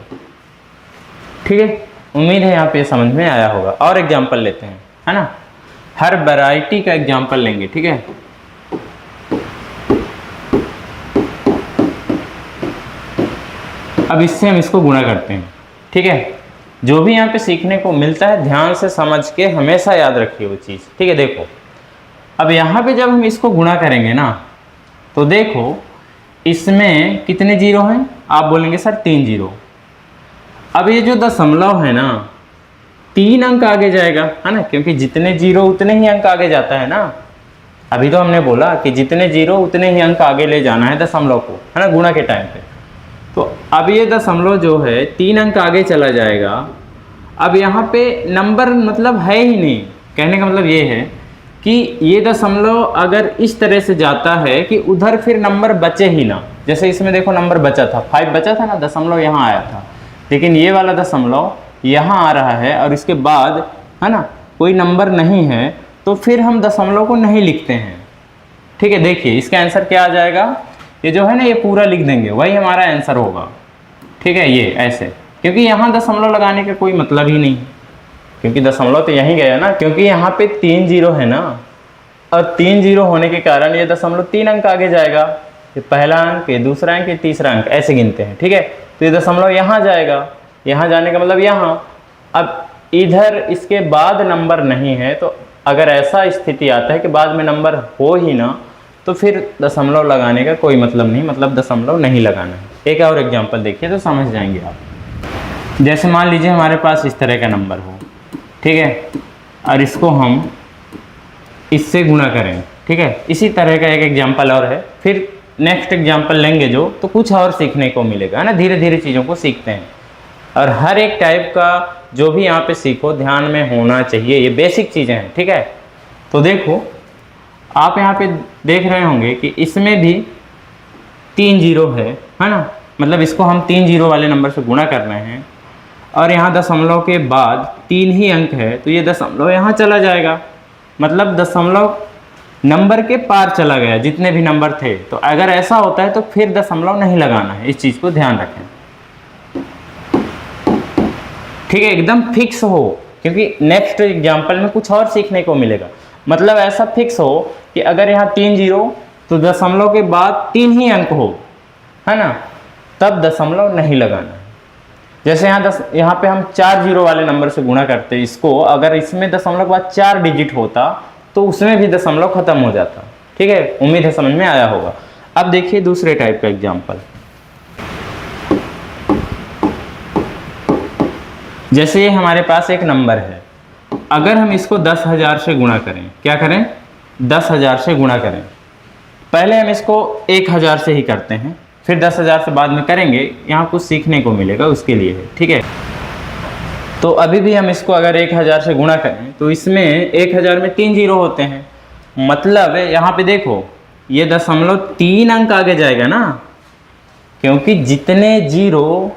ठीक है, उम्मीद है यहाँ पे समझ में आया होगा। और एग्जाम्पल लेते हैं, है ना, हर वैरायटी का एग्जाम्पल लेंगे। ठीक है, अब इससे हम इसको गुणा करते हैं। ठीक है, जो भी यहाँ पे सीखने को मिलता है ध्यान से समझ के हमेशा याद रखिए वो चीज़। ठीक है, देखो अब यहाँ पे जब हम इसको गुणा करेंगे ना, तो देखो इसमें कितने 0 हैं, आप बोलेंगे सर 3 0। अब ये जो दशमलव है ना, 3 अंक आगे जाएगा, है ना, क्योंकि जितने 0 उतने ही अंक आगे जाता है ना। अभी तो हमने बोला कि जितने 0 उतने ही अंक आगे ले जाना है दशमलव को, है ना, गुणा के टाइम पे। तो अब ये दशमलव जो है 3 अंक आगे चला जाएगा। अब यहाँ पे नंबर मतलब है ही नहीं, कहने का मतलब ये है कि ये दशमलव अगर इस तरह से जाता है कि उधर फिर नंबर बचे ही ना। जैसे इसमें देखो नंबर बचा था, 5 बचा था ना, दशमलव यहाँ आया था, लेकिन ये वाला दशमलव यहाँ आ रहा है और इसके बाद, है ना, कोई नंबर नहीं है, तो फिर हम दशमलव को नहीं लिखते हैं। ठीक है, देखिए इसका आंसर क्या आ जाएगा, ये जो है ना, ये पूरा लिख देंगे, वही हमारा आंसर होगा। ठीक है, ये ऐसे, क्योंकि यहाँ दशमलव लगाने का कोई मतलब ही नहीं, क्योंकि दशमलव तो यहीं गया ना, क्योंकि यहाँ पे 3 0 है ना, और 3 0 होने के कारण ये दशमलव 3 अंक आगे जाएगा। ये पहला अंक, ये दूसरा अंक, ये तीसरा अंक, ऐसे गिनते हैं। ठीक है, तो ये दशमलव यहाँ जाएगा, यहाँ जाने का मतलब यहाँ। अब इधर इसके बाद नंबर नहीं है, तो अगर ऐसा स्थिति आता है कि बाद में नंबर हो ही ना, तो फिर दशमलव लगाने का कोई मतलब नहीं, मतलब दशमलव नहीं लगाना है। एक और एग्जांपल देखिए तो समझ जाएंगे आप। जैसे मान लीजिए हमारे पास इस तरह का नंबर हो, ठीक है, और इसको हम इससे गुणा करें। ठीक है, इसी तरह का एक एग्जांपल और है, फिर नेक्स्ट एग्जांपल लेंगे जो, तो कुछ और सीखने को मिलेगा, है ना। धीरे धीरे चीज़ों को सीखते हैं, और हर एक टाइप का जो भी यहाँ पे सीखो ध्यान में होना चाहिए, ये बेसिक चीज़ें हैं, ठीक है। तो देखो आप यहाँ पे देख रहे होंगे कि इसमें भी 3 जीरो है ना, मतलब इसको हम 3 जीरो वाले नंबर से गुणा कर रहे हैं और यहाँ दशमलव के बाद 3 ही अंक है, तो ये दशमलव यहाँ चला जाएगा, मतलब दशमलव नंबर के पार चला गया जितने भी नंबर थे। तो अगर ऐसा होता है तो फिर दशमलव नहीं लगाना है, इस चीज़ को ध्यान रखें, ठीक है, एकदम फिक्स हो, क्योंकि नेक्स्ट एग्जाम्पल में कुछ और सीखने को मिलेगा। मतलब ऐसा फिक्स हो कि अगर यहाँ 3 जीरो तो दशमलव के बाद 3 ही अंक हो, है ना, तब दशमलव नहीं लगाना है। जैसे यहाँ पे हम 4 जीरो वाले नंबर से गुणा करते हैं इसको, अगर इसमें दशमलव के बाद 4 डिजिट होता तो उसमें भी दशमलव खत्म हो जाता, ठीक है। उम्मीद है समझ में आया होगा। अब देखिए दूसरे टाइप का एग्जाम्पल, जैसे ये हमारे पास एक नंबर है, अगर हम इसको 10,000 से गुणा करें, क्या करें, 10,000 से गुणा करें, पहले हम इसको 1,000 से ही करते हैं, फिर 10,000 से बाद में करेंगे, यहाँ कुछ सीखने को मिलेगा उसके लिए है, ठीक है। तो अभी भी हम इसको अगर 1,000 से गुणा करें तो इसमें 1,000 में 3 जीरो होते हैं, मतलब यहाँ पे देखो ये दशमलव 3 अंक आगे जाएगा ना, क्योंकि जितने जीरो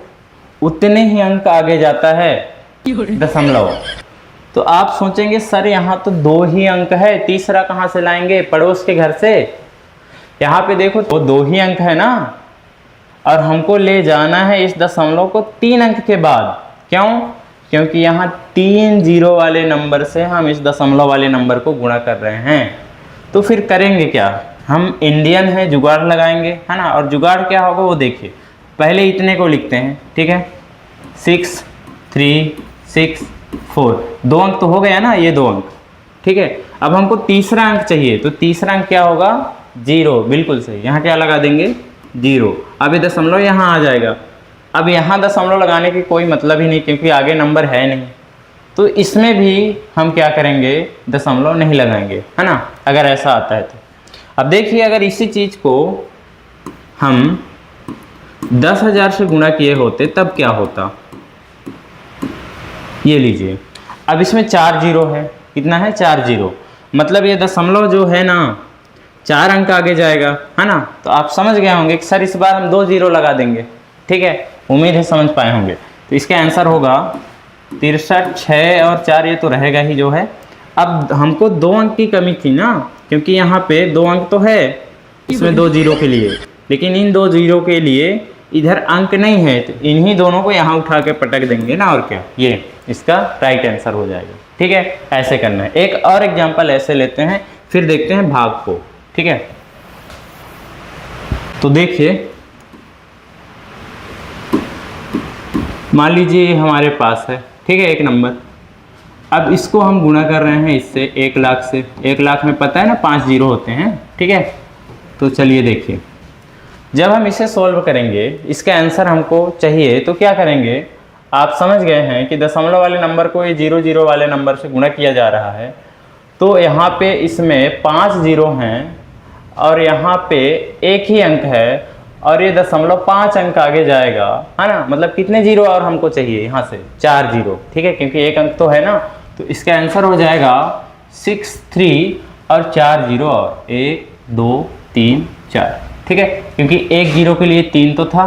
उतने ही अंक आगे जाता है दशमलव। तो आप सोचेंगे सर यहाँ तो 2 ही अंक है, तीसरा कहाँ से लाएंगे, पड़ोस के घर से। यहाँ पे देखो तो 2 ही अंक है ना, और हमको ले जाना है इस दशमलव को 3 अंक के बाद। क्यों? क्योंकि यहाँ 3 जीरो वाले नंबर से हम इस दशमलव वाले नंबर को गुणा कर रहे हैं। तो फिर करेंगे क्या, हम इंडियन है, जुगाड़ लगाएंगे, है ना। और जुगाड़ क्या होगा वो देखिए, पहले इतने को लिखते हैं, ठीक है, 6 3 6 4, 2 अंक तो हो गया ना, ये 2 अंक, ठीक है। अब हमको तीसरा अंक चाहिए, तो तीसरा अंक क्या होगा, 0, बिल्कुल सही। यहाँ क्या लगा देंगे, 0। अब ये दशमलव यहाँ आ जाएगा। अब यहाँ दशमलव लगाने की कोई मतलब ही नहीं, क्योंकि आगे नंबर है नहीं, तो इसमें भी हम क्या करेंगे, दशमलव नहीं लगाएंगे, है ना, अगर ऐसा आता है तो। अब देखिए अगर इसी चीज़ को हम 10,000 से गुणा किए होते तब क्या होता, ये लीजिए। अब इसमें 4 जीरो है, कितना है, 4 जीरो, मतलब ये दशमलव जो है ना 4 अंक आगे जाएगा, है ना। तो आप समझ गए होंगे कि सर इस बार हम 2 जीरो लगा देंगे, ठीक है, उम्मीद है समझ पाए होंगे। तो इसका आंसर होगा 63, 6 और 4, ये तो रहेगा ही जो है। अब हमको 2 अंक की कमी थी ना, क्योंकि यहाँ पे 2 अंक तो है इसमें 2 जीरो के लिए, लेकिन इन 2 जीरो के लिए इधर अंक नहीं है, तो इन्हीं दोनों को यहाँ उठा के पटक देंगे ना, और क्या, ये इसका राइट आंसर हो जाएगा, ठीक है। ऐसे करना है। एक और एग्जांपल ऐसे लेते हैं, फिर देखते हैं भाग को, ठीक है। तो देखिए मान लीजिए हमारे पास है, ठीक है, एक नंबर। अब इसको हम गुणा कर रहे हैं इससे 1 लाख से। 1 लाख में पता है ना 5 जीरो होते हैं, ठीक है। तो चलिए देखिए, जब हम इसे सॉल्व करेंगे, इसका आंसर हमको चाहिए, तो क्या करेंगे, आप समझ गए हैं कि दशमलव वाले नंबर को ये 0 0 वाले नंबर से गुणा किया जा रहा है। तो यहाँ पे इसमें 5 जीरो हैं और यहाँ पे 1 ही अंक है, और ये दशमलव 5 अंक आगे जाएगा, है ना। मतलब कितने जीरो और हमको चाहिए, यहाँ से 4 जीरो, ठीक है, क्योंकि 1 अंक तो है ना। तो इसका आंसर हो जाएगा 6 3 और 4 जीरो, और 1 2 3 4, ठीक है, क्योंकि 1 जीरो के लिए 3 तो था,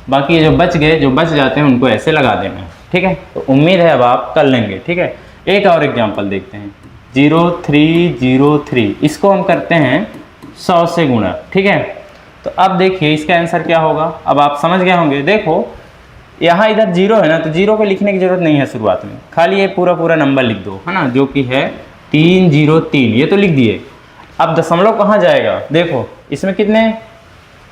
बाकी ये जो बच गए, जो बच जाते हैं उनको ऐसे लगा देना है, ठीक है। तो उम्मीद है अब आप कर लेंगे, ठीक है। एक और एग्जांपल देखते हैं, 0303, इसको हम करते हैं 100 से गुणा, ठीक है। तो अब देखिए इसका आंसर क्या होगा, अब आप समझ गए होंगे। देखो यहाँ इधर 0 है ना, तो 0 को लिखने की जरूरत नहीं है शुरुआत में, खाली ये पूरा नंबर लिख दो, है ना, जो कि है 303, ये तो लिख दिए। अब दशमलव कहाँ जाएगा, देखो इसमें कितने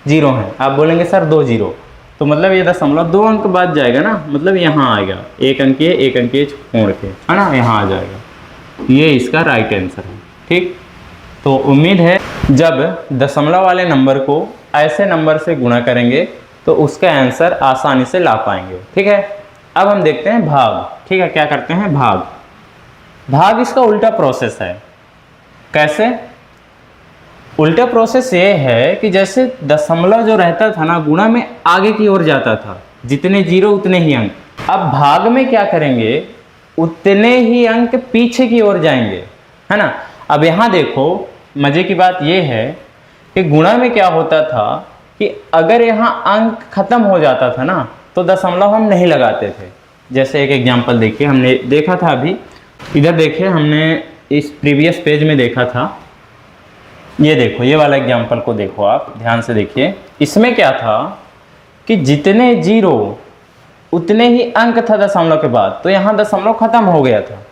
जीरो हैं, आप बोलेंगे सर 2 जीरो, तो मतलब ये दशमलव 2 अंक बाद जाएगा ना, मतलब यहाँ आएगा, 1 अंक ये 1 अंक ये छोड़ के, है ना, यहाँ आ जाएगा। ये इसका राइट आंसर है, ठीक। तो उम्मीद है जब दशमलव वाले नंबर को ऐसे नंबर से गुणा करेंगे तो उसका आंसर आसानी से ला पाएंगे, ठीक है। अब हम देखते हैं भाग, ठीक है। क्या करते हैं, भाग इसका उल्टा प्रोसेस है। कैसे? उल्टा प्रोसेस ये है कि जैसे दशमलव जो रहता था ना, गुणा में आगे की ओर जाता था, जितने जीरो उतने ही अंक। अब भाग में क्या करेंगे, उतने ही अंक पीछे की ओर जाएंगे, है ना। अब यहाँ देखो मजे की बात यह है कि गुणा में क्या होता था कि अगर यहाँ अंक खत्म हो जाता था ना तो दशमलव हम नहीं लगाते थे। जैसे एक एग्जांपल देखिए, हमने देखा था अभी इधर, देखिए हमने इस प्रीवियस पेज में देखा था, ये देखो ये वाला एग्जांपल को देखो, आप ध्यान से देखिए। इसमें क्या था कि जितने जीरो उतने ही अंक था दशमलव के बाद, तो यहाँ दशमलव खत्म हो गया था।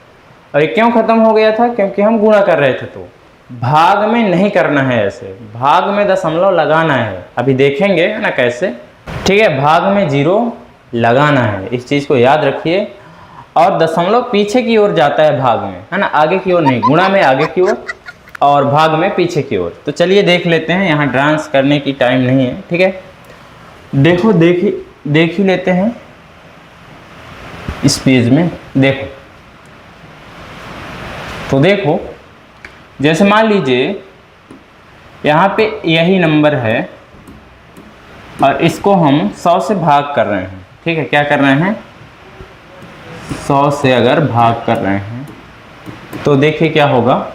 और ये क्यों खत्म हो गया था, क्योंकि हम गुणा कर रहे थे। तो भाग में नहीं करना है ऐसे, भाग में दशमलव लगाना है, अभी देखेंगे है ना कैसे। ठीक है, भाग में जीरो लगाना है, इस चीज़ को याद रखिए। और दशमलव पीछे की ओर जाता है भाग में, है ना, आगे की ओर नहीं। गुणा में आगे की ओर और भाग में पीछे की ओर। तो चलिए देख लेते हैं, यहाँ डांस करने की टाइम नहीं है। ठीक है, देखो देख ही लेते हैं इस पेज में। देखो तो देखो, जैसे मान लीजिए यहाँ पे यही नंबर है और इसको हम 100 से भाग कर रहे हैं। ठीक है, क्या कर रहे हैं, 100 से अगर भाग कर रहे हैं तो देखिए क्या होगा।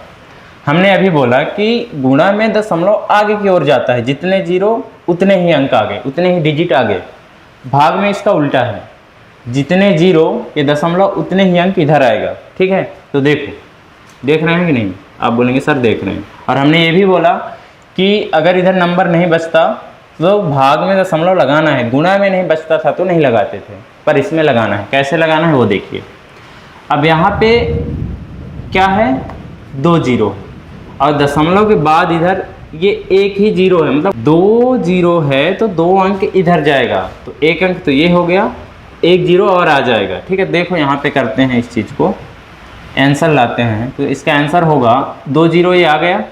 हमने अभी बोला कि गुणा में दशमलव आगे की ओर जाता है, जितने जीरो उतने ही अंक आगे, उतने ही डिजिट आगे। भाग में इसका उल्टा है, जितने जीरो ये दशमलव उतने ही अंक इधर आएगा। ठीक है, तो देखो देख रहे हैं कि नहीं, आप बोलेंगे सर देख रहे हैं। और हमने ये भी बोला कि अगर इधर नंबर नहीं बचता तो भाग में दशमलव लगाना है, गुणा में नहीं बचता था तो नहीं लगाते थे, पर इसमें लगाना है। कैसे लगाना है वो देखिए। अब यहाँ पे क्या है, 2 जीरो और दशमलव के बाद इधर ये एक ही जीरो है, मतलब 2 जीरो है तो 2 अंक इधर जाएगा, तो 1 अंक तो ये हो गया, 1 जीरो और आ जाएगा। ठीक है, देखो यहाँ पे करते हैं इस चीज़ को, आंसर लाते हैं। तो इसका आंसर होगा 2 जीरो ये आ गया,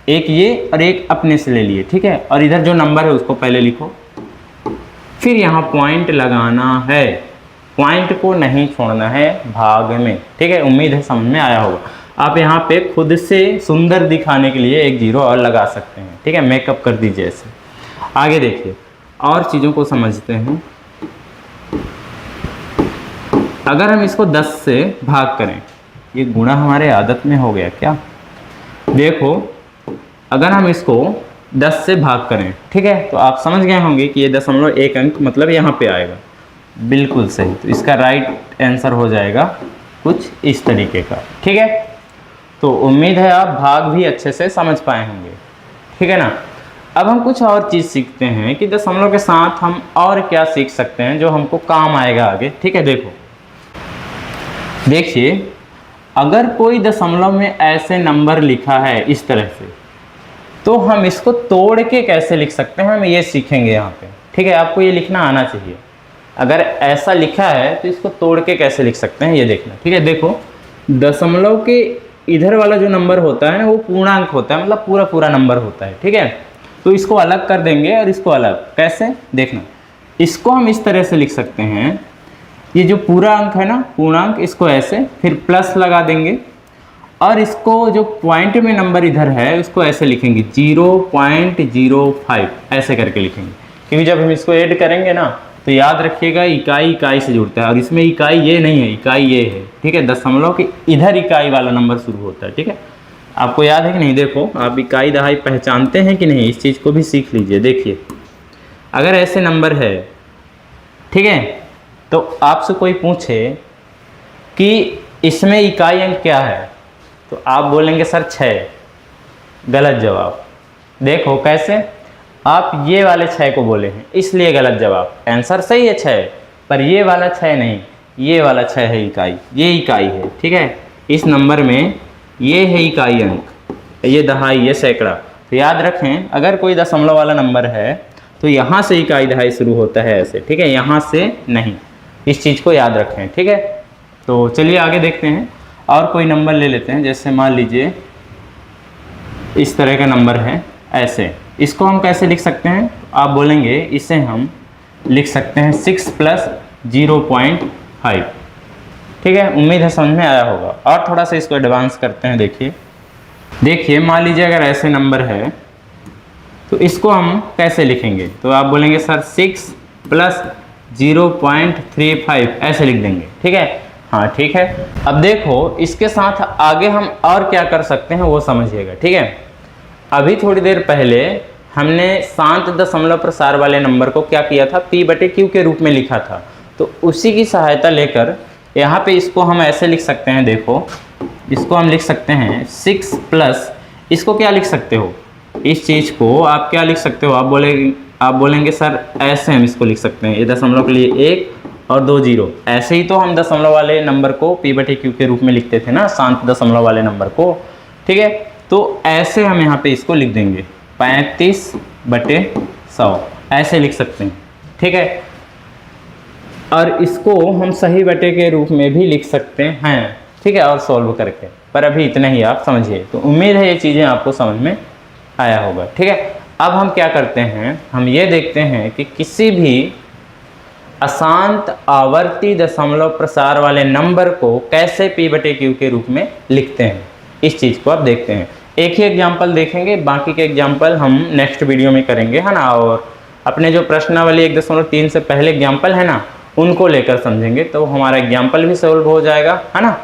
एक ये और एक अपने से ले लिए। ठीक है, और इधर जो नंबर है उसको पहले लिखो, फिर यहाँ पॉइंट लगाना है, पॉइंट को नहीं छोड़ना है भाग में। ठीक है, उम्मीद है समझ में आया होगा। आप यहाँ पे खुद से सुंदर दिखाने के लिए 1 जीरो और लगा सकते हैं। ठीक है, मेकअप कर दीजिए ऐसे। आगे देखिए और चीज़ों को समझते हैं। अगर हम इसको 10 से भाग करें, ये गुणा हमारे आदत में हो गया क्या, देखो अगर हम इसको 10 से भाग करें, ठीक है, तो आप समझ गए होंगे कि ये 0.1 अंक मतलब यहाँ पे आएगा। बिल्कुल सही, तो इसका राइट आंसर हो जाएगा कुछ इस तरीके का। ठीक है, तो उम्मीद है आप भाग भी अच्छे से समझ पाए होंगे। ठीक है ना। अब हम कुछ और चीज़ सीखते हैं कि दशमलव के साथ हम और क्या सीख सकते हैं जो हमको काम आएगा आगे। ठीक है, देखिए अगर कोई दशमलव में ऐसे नंबर लिखा है इस तरह से, तो हम इसको तोड़ के कैसे लिख सकते हैं, हम ये सीखेंगे यहाँ पे। ठीक है, आपको ये लिखना आना चाहिए। अगर ऐसा लिखा है तो इसको तोड़ के कैसे लिख सकते हैं ये देखना। ठीक है, देखो दशमलव के इधर वाला जो नंबर होता है ना वो पूर्णांक होता है, मतलब पूरा पूरा नंबर होता है। ठीक है, तो इसको अलग कर देंगे और इसको अलग कैसे देखना। इसको हम इस तरह से लिख सकते हैं, ये जो पूरा अंक है ना पूर्णांक, इसको ऐसे फिर प्लस लगा देंगे और इसको जो पॉइंट में नंबर इधर है उसको ऐसे लिखेंगे 0.05 ऐसे करके लिखेंगे। क्योंकि जब हम इसको ऐड करेंगे ना तो याद रखिएगा इकाई इकाई से जुड़ता है और इसमें इकाई ये नहीं है, इकाई ये है। ठीक है, दशमलव के इधर इकाई वाला नंबर शुरू होता है। ठीक है, आपको याद है कि नहीं, देखो आप इकाई दहाई पहचानते हैं कि नहीं, इस चीज़ को भी सीख लीजिए। देखिए अगर ऐसे नंबर है, ठीक है, तो आपसे कोई पूछे कि इसमें इकाई अंक क्या है तो आप बोलेंगे सर 6, गलत जवाब। देखो कैसे, आप ये वाले 6 को बोले हैं इसलिए गलत जवाब। आंसर सही है 6, पर ये वाला 6 नहीं, ये वाला 6 है इकाई, ये इकाई है। ठीक है, इस नंबर में ये है इकाई अंक, ये दहाई, ये सैकड़ा। तो याद रखें अगर कोई दशमलव वाला नंबर है तो यहाँ से इकाई दहाई शुरू होता है ऐसे। ठीक है, यहाँ से नहीं, इस चीज़ को याद रखें। ठीक है, तो चलिए आगे देखते हैं और कोई नंबर ले लेते हैं। जैसे मान लीजिए इस तरह का नंबर है ऐसे, इसको हम कैसे लिख सकते हैं, आप बोलेंगे इसे हम लिख सकते हैं 6 + 0.5। ठीक है, उम्मीद है समझ में आया होगा। और थोड़ा सा इसको एडवांस करते हैं। देखिए मान लीजिए अगर ऐसे नंबर है तो इसको हम कैसे लिखेंगे, तो आप बोलेंगे सर 6 + 0.35 ऐसे लिख देंगे, ठीक है। हाँ ठीक है। अब देखो इसके साथ आगे हम और क्या कर सकते हैं वो समझिएगा, ठीक है। अभी थोड़ी देर पहले हमने शांत दशमलव प्रसार वाले नंबर को क्या किया था, P/Q के रूप में लिखा था। तो उसी की सहायता लेकर यहाँ पे इसको हम ऐसे लिख सकते हैं, देखो इसको हम लिख सकते हैं 6 प्लस, इसको क्या लिख सकते हो, इस चीज़ को आप क्या लिख सकते हो, आप बोलेंगे सर ऐसे हम इसको लिख सकते हैं, ये दशमलव के लिए 1 और 2 0, ऐसे ही तो हम दशमलव वाले नंबर को P/Q के रूप में लिखते थे ना, शांत दशमलव वाले नंबर को, ठीक है। तो ऐसे हम यहाँ पे इसको लिख देंगे 35/100 ऐसे लिख सकते हैं, ठीक है। और इसको हम सही बटे के रूप में भी लिख सकते हैं, ठीक है, और सॉल्व करके। पर अभी इतना ही आप समझिए। तो उम्मीद है ये चीज़ें आपको समझ में आया होगा, ठीक है। अब हम क्या करते हैं, हम ये देखते हैं कि किसी भी अशांत आवर्ती दशमलव प्रसार वाले नंबर को कैसे P/Q के रूप में लिखते हैं, इस चीज़ को आप देखते हैं। एक ही एग्जाम्पल देखेंगे, बाकी के एग्जाम्पल हम नेक्स्ट वीडियो में करेंगे, है ना। और अपने जो प्रश्नावली 1.3 से पहले एग्जाम्पल है ना, उनको लेकर समझेंगे, तो हमारा एग्जाम्पल भी सॉल्व हो जाएगा, है ना,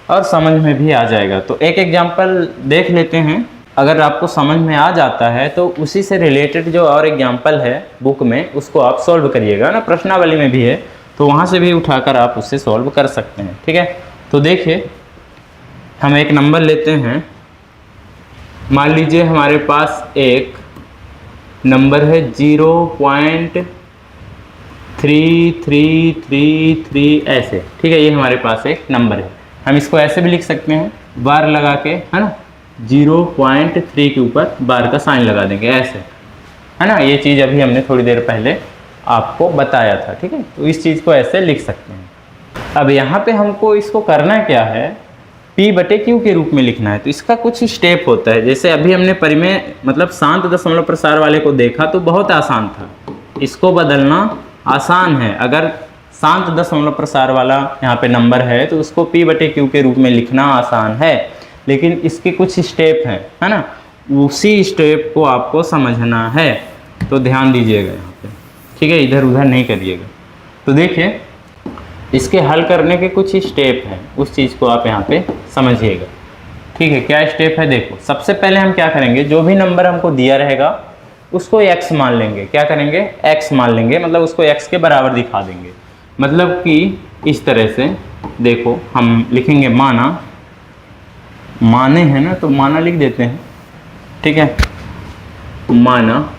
और समझ में भी आ जाएगा। तो एक एग्जाम्पल देख लेते हैं। अगर आपको समझ में आ जाता है तो उसी से रिलेटेड जो और एग्जाम्पल है बुक में, उसको आप सॉल्व करिएगा ना, प्रश्नावली में भी है, तो वहाँ से भी उठाकर आप उससे सॉल्व कर सकते हैं, ठीक है। तो देखिए हम एक नंबर लेते हैं, मान लीजिए हमारे पास एक नंबर है 0.3333 ऐसे, ठीक है। ये हमारे पास एक नंबर है, हम इसको ऐसे भी लिख सकते हैं, बार लगा के, है ना, 0.3 के ऊपर बार का साइन लगा देंगे ऐसे, है ना। ये चीज़ अभी हमने थोड़ी देर पहले आपको बताया था, ठीक है। तो इस चीज़ को ऐसे लिख सकते हैं। अब यहाँ पे हमको इसको करना क्या है, P/Q के रूप में लिखना है। तो इसका कुछ स्टेप होता है, जैसे अभी हमने परिमेय मतलब शांत दशमलव प्रसार वाले को देखा तो बहुत आसान था, इसको बदलना आसान है। अगर शांत दशमलव प्रसार वाला यहाँ पे नंबर है तो उसको P/Q के रूप में लिखना आसान है, लेकिन इसके कुछ स्टेप हैं, है ना, उसी स्टेप को आपको समझना है। तो ध्यान दीजिएगा यहाँ पे, ठीक है, इधर उधर नहीं करिएगा। तो देखिए इसके हल करने के कुछ स्टेप हैं, उस चीज़ को आप यहाँ पे समझिएगा, ठीक है। क्या स्टेप है, देखो सबसे पहले हम क्या करेंगे, जो भी नंबर हमको दिया रहेगा उसको x मान लेंगे। क्या करेंगे, x मान लेंगे, मतलब उसको x के बराबर दिखा देंगे। मतलब कि इस तरह से देखो हम लिखेंगे माने है ना, तो माना लिख देते हैं, ठीक है। माना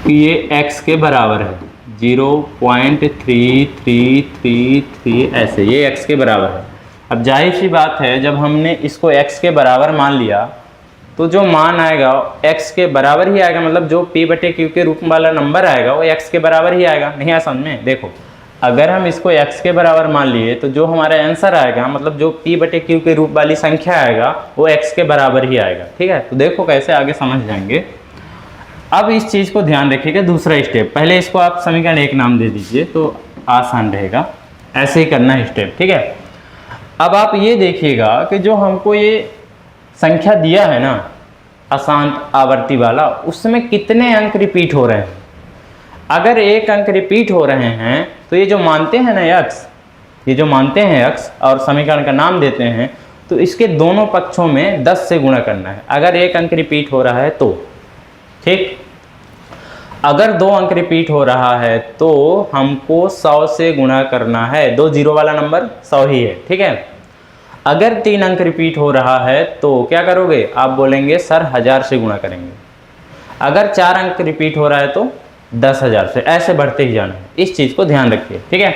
कि ये x के बराबर है 0.3333 ऐसे, ये x के बराबर है। अब जाहिर सी बात है, जब हमने इसको x के बराबर मान लिया तो जो मान आएगा x के बराबर ही आएगा, मतलब जो P/Q के रूप वाला नंबर आएगा वो x के बराबर ही आएगा। नहीं आसान में, देखो अगर हम इसको x के बराबर मान लिए तो जो हमारा आंसर आएगा, मतलब जो P/Q के रूप वाली संख्या आएगा वो x के बराबर ही आएगा, ठीक है। तो देखो कैसे आगे समझ जाएंगे। अब इस चीज़ को ध्यान रखिएगा, दूसरा स्टेप, पहले इसको आप समीकरण 1 नाम दे दीजिए तो आसान रहेगा, ऐसे ही करना है स्टेप, ठीक है। अब आप ये देखिएगा कि जो हमको ये संख्या दिया है ना अशांत आवर्ती वाला, उसमें कितने अंक रिपीट हो रहे हैं। अगर एक अंक रिपीट हो रहे हैं तो ये जो मानते हैं ना x, ये जो मानते हैं x और समीकरण का नाम देते हैं, तो इसके दोनों पक्षों में 10 से गुणा करना है। अगर एक अंक रिपीट हो रहा है तो, ठीक, अगर 2 अंक रिपीट हो रहा है तो हमको 100 से गुणा करना है। 2 जीरो वाला नंबर 100 ही है, ठीक है। अगर 3 अंक रिपीट हो रहा है तो क्या करोगे, आप बोलेंगे सर 1000 से गुणा करेंगे। अगर 4 अंक रिपीट हो रहा है तो 10,000 से, ऐसे बढ़ते ही जाना है। इस चीज़ को ध्यान रखिए, ठीक है।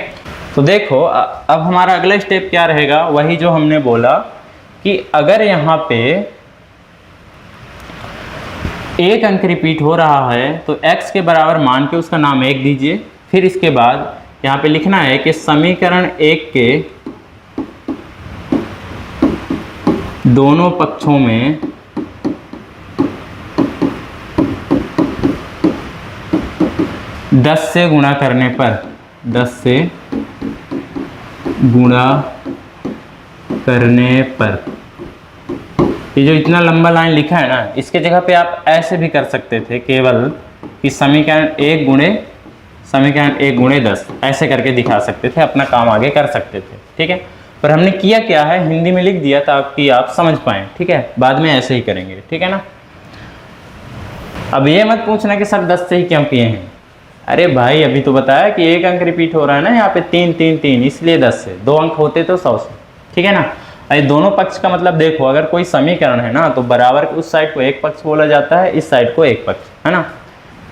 तो देखो अब हमारा अगला स्टेप क्या रहेगा, वही जो हमने बोला कि अगर यहाँ पे एक अंक रिपीट हो रहा है तो x के बराबर मान के उसका नाम 1 दीजिए। फिर इसके बाद यहाँ पे लिखना है कि समीकरण 1 के दोनों पक्षों में 10 से गुणा करने पर, 10 से गुणा करने पर, ये जो इतना लंबा लाइन लिखा है ना, इसके जगह पे आप ऐसे भी कर सकते थे केवल कि समीकरण 1 गुणे समीकरण 1 गुणे 10 ऐसे करके दिखा सकते थे, अपना काम आगे कर सकते थे, ठीक है। पर हमने किया क्या है, हिंदी में लिख दिया ताकि आप समझ पाएँ, ठीक है। बाद में ऐसे ही करेंगे, ठीक है ना। अब ये मत पूछना कि सर 10 से ही क्यों किए हैं। अरे भाई अभी तो बताया कि एक अंक रिपीट हो रहा है ना यहाँ पे 3 3 3, इसलिए 10 से। 2 अंक होते तो 100 से, ठीक है ना। अरे दोनों पक्ष का मतलब देखो, अगर कोई समीकरण है ना तो बराबर उस साइड को एक पक्ष बोला जाता है, इस साइड को एक पक्ष, है ना।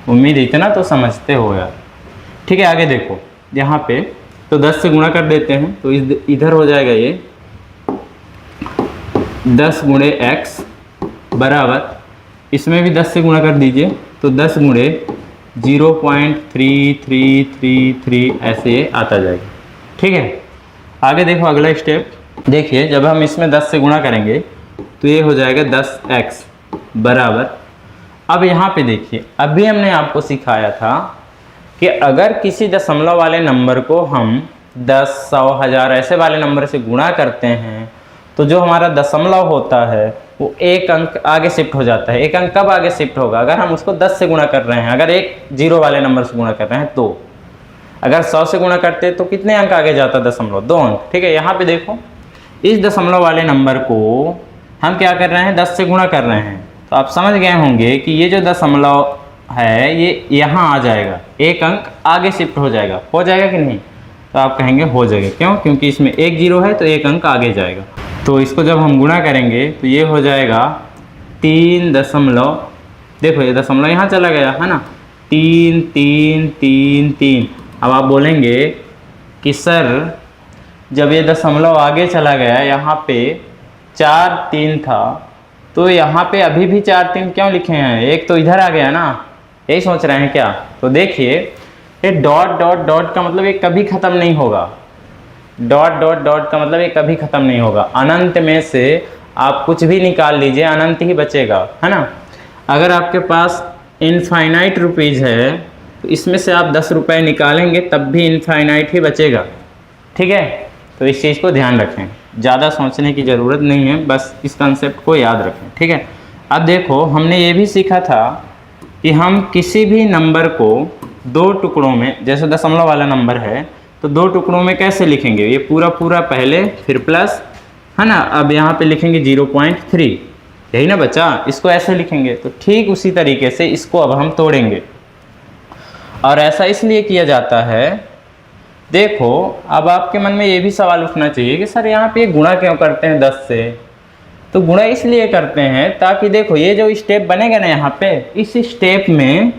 उम्मीद इतना तो समझते हो यार, ठीक है। आगे देखो यहाँ पे तो 10 से गुणा कर देते हैं, तो इधर हो जाएगा ये 10 गुणे x बराबर, इसमें भी 10 से गुणा कर दीजिए तो 10 गुणे 0.3333 ऐसे आता जाएगा, ठीक है। आगे देखो अगला स्टेप, देखिए जब हम इसमें 10 से गुणा करेंगे तो ये हो जाएगा 10x बराबर। अब यहाँ पे देखिए, अभी हमने आपको सिखाया था कि अगर किसी दशमलव वाले नंबर को हम 10, 100, 1000 ऐसे वाले नंबर से गुणा करते हैं तो जो हमारा दशमलव होता है वो एक अंक आगे शिफ्ट हो जाता है। एक अंक कब आगे शिफ्ट होगा, अगर हम उसको 10 से गुणा कर रहे हैं, अगर एक 0 वाले नंबर से गुणा कर रहे हैं तो। अगर 100 से गुणा करते तो कितने अंक आगे जाता, दशमलव, 2 अंक, ठीक है। यहाँ पे देखो इस दशमलव वाले नंबर को हम क्या कर रहे हैं, 10 से गुणा कर रहे हैं, तो आप समझ गए होंगे कि ये जो दशमलव है ये यहाँ आ जाएगा, एक अंक आगे शिफ्ट हो जाएगा कि नहीं। तो आप कहेंगे हो जाएगा, क्यों, क्योंकि इसमें एक 0 है तो एक अंक आगे जाएगा। तो इसको जब हम गुणा करेंगे तो ये हो जाएगा 3 दशमलव, देखो ये दशमलव यहाँ चला गया है ना, 3 3 3 3। अब आप बोलेंगे कि सर जब ये दशमलव आगे चला गया, यहाँ पे 4 3 था तो यहाँ पे अभी भी 4 3 क्यों लिखे हैं, एक तो इधर आ गया ना, यही सोच रहे हैं क्या। तो देखिए ये डॉट डॉट डॉट का मतलब ये कभी ख़त्म नहीं होगा, डॉट डॉट डॉट का मतलब ये कभी ख़त्म नहीं होगा। अनंत में से आप कुछ भी निकाल लीजिए, अनंत ही बचेगा, है ना। अगर आपके पास इनफाइनाइट रुपीज़ है तो इसमें से आप 10 रुपये निकालेंगे तब भी इनफाइनाइट ही बचेगा, ठीक है। तो इस चीज़ को ध्यान रखें, ज़्यादा सोचने की ज़रूरत नहीं है, बस इस कंसेप्ट को याद रखें, ठीक है। अब देखो हमने ये भी सीखा था कि हम किसी भी नंबर को 2 टुकड़ों में, जैसे दशमलव वाला नंबर है तो 2 टुकड़ों में कैसे लिखेंगे, ये पूरा पूरा पहले फिर प्लस, है ना। अब यहाँ पे लिखेंगे 0.3, यही ना बच्चा, इसको ऐसे लिखेंगे। तो ठीक उसी तरीके से इसको अब हम तोड़ेंगे, और ऐसा इसलिए किया जाता है। देखो अब आपके मन में ये भी सवाल उठना चाहिए कि सर यहाँ पे गुणा क्यों करते हैं 10 से। तो गुणा इसलिए करते हैं ताकि देखो ये जो स्टेप बनेगा ना यहाँ पे, इस स्टेप में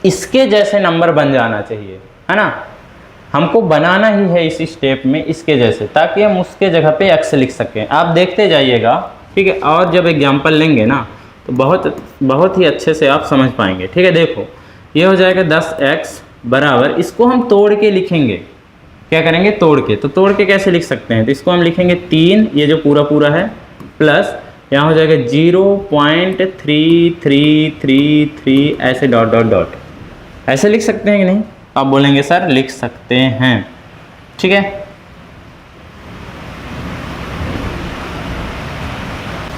इसके जैसे नंबर बन जाना चाहिए, है ना। हमको बनाना ही है इस स्टेप में इसके जैसे, ताकि हम उसके जगह पे x लिख सकें। आप देखते जाइएगा, ठीक है। और जब एग्जाम्पल लेंगे ना तो बहुत ही अच्छे से आप समझ पाएंगे, ठीक है। देखो ये हो जाएगा 10x बराबर, इसको हम तोड़ के लिखेंगे, क्या करेंगे, तोड़ के। तो तोड़ के कैसे लिख सकते हैं, तो इसको हम लिखेंगे 3, ये जो पूरा पूरा है, प्लस यहाँ हो जाएगा 0.3333 ऐसे डॉट डॉट डॉट, ऐसे लिख सकते हैं कि नहीं। आप बोलेंगे सर लिख सकते हैं, ठीक है।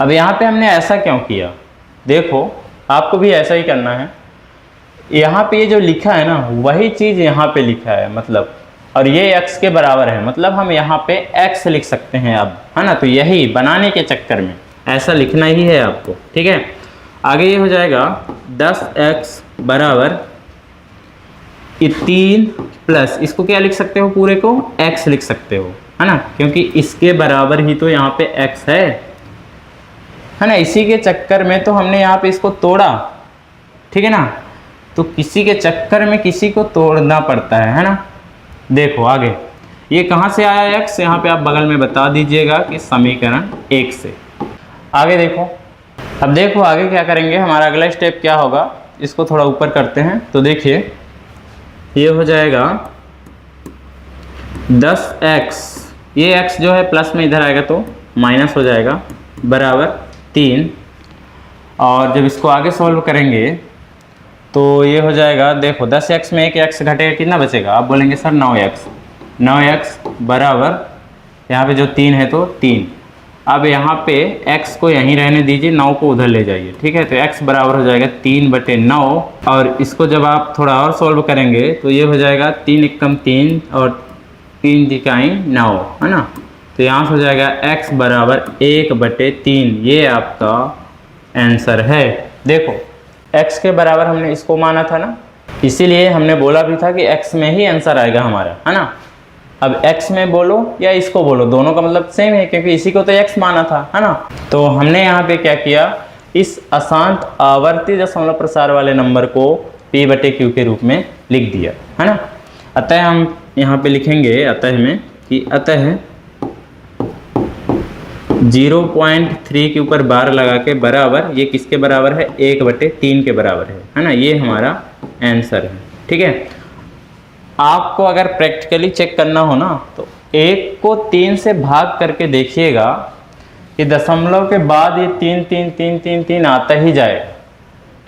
अब यहाँ पे हमने ऐसा क्यों किया, देखो आपको भी ऐसा ही करना है। यहाँ पे ये जो लिखा है ना वही चीज़ यहाँ पे लिखा है, मतलब, और ये x के बराबर है, मतलब हम यहाँ पे x लिख सकते हैं अब, है ना। तो यही बनाने के चक्कर में ऐसा लिखना ही है आपको, ठीक है। आगे ये हो जाएगा 10x बराबर 3 प्लस, इसको क्या लिख सकते हो, पूरे को x लिख सकते हो, है ना, क्योंकि इसके बराबर ही तो यहाँ पे x है ना। इसी के चक्कर में तो हमने यहाँ पे इसको तोड़ा, ठीक है ना। तो किसी के चक्कर में किसी को तोड़ना पड़ता है ना। देखो आगे ये कहाँ से आया x, यहाँ पे आप बगल में बता दीजिएगा कि समीकरण 1 से। आगे देखो, अब देखो आगे क्या करेंगे, हमारा अगला स्टेप क्या होगा, इसको थोड़ा ऊपर करते हैं। तो देखिए ये हो जाएगा 10x, ये x जो है प्लस में इधर आएगा तो माइनस हो जाएगा, बराबर 3। और जब इसको आगे सॉल्व करेंगे तो ये हो जाएगा, देखो 10x में एक x घटेगा, कितना बचेगा, आप बोलेंगे सर 9x बराबर, यहाँ पे जो 3 है तो 3, अब यहाँ पे x को यहीं रहने दीजिए, 9 को उधर ले जाइए, ठीक है। तो x बराबर हो जाएगा 3/9, और इसको जब आप थोड़ा और सॉल्व करेंगे तो ये हो जाएगा 3 एकम 3 और 3 दिकाई 9, है ना। तो यहाँ से हो जाएगा x बराबर 1/3, ये आपका आंसर है। देखो x के बराबर हमने इसको माना था ना, इसीलिए हमने बोला भी था कि x में ही आंसर आएगा हमारा, है ना। अब x में बोलो या इसको बोलो, दोनों का मतलब सेम है, क्योंकि इसी को तो x माना था, है ना। तो हमने यहाँ पे क्या किया, इस अशांत आवर्ती दशमलव प्रसार वाले नंबर को p/q के रूप में लिख दिया, है ना। अतः हम यहाँ पे लिखेंगे अतः में कि अतः 0.3 के ऊपर बार लगा के बराबर, ये किसके बराबर है, 1/3 के बराबर है ना। ये हमारा आंसर है, ठीक है। आपको अगर प्रैक्टिकली चेक करना हो ना तो 1 को 3 से भाग करके देखिएगा कि दशमलव के बाद ये 3 3 3 3 3 आता ही जाएगा,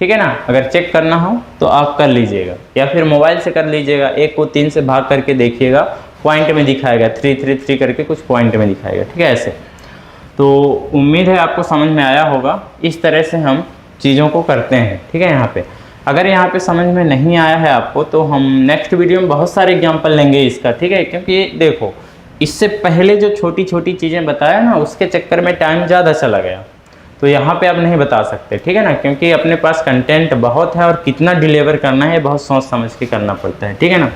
ठीक है ना। अगर चेक करना हो तो आप कर लीजिएगा, या फिर मोबाइल से कर लीजिएगा। 1 को 3 से भाग करके देखिएगा, पॉइंट में दिखाएगा, 3 3 3 करके कुछ पॉइंट में दिखाएगा, ठीक है। ऐसे तो उम्मीद है आपको समझ में आया होगा। इस तरह से हम चीज़ों को करते हैं, ठीक है। यहाँ पे अगर यहाँ पे समझ में नहीं आया है आपको तो हम नेक्स्ट वीडियो में बहुत सारे एग्जाम्पल लेंगे इसका, ठीक है। क्योंकि देखो इससे पहले जो छोटी छोटी चीज़ें बताया ना, उसके चक्कर में टाइम ज़्यादा चला गया, तो यहाँ पे आप नहीं बता सकते, ठीक है ना। क्योंकि अपने पास कंटेंट बहुत है और कितना डिलीवर करना है बहुत सोच समझ के करना पड़ता है, ठीक है ना।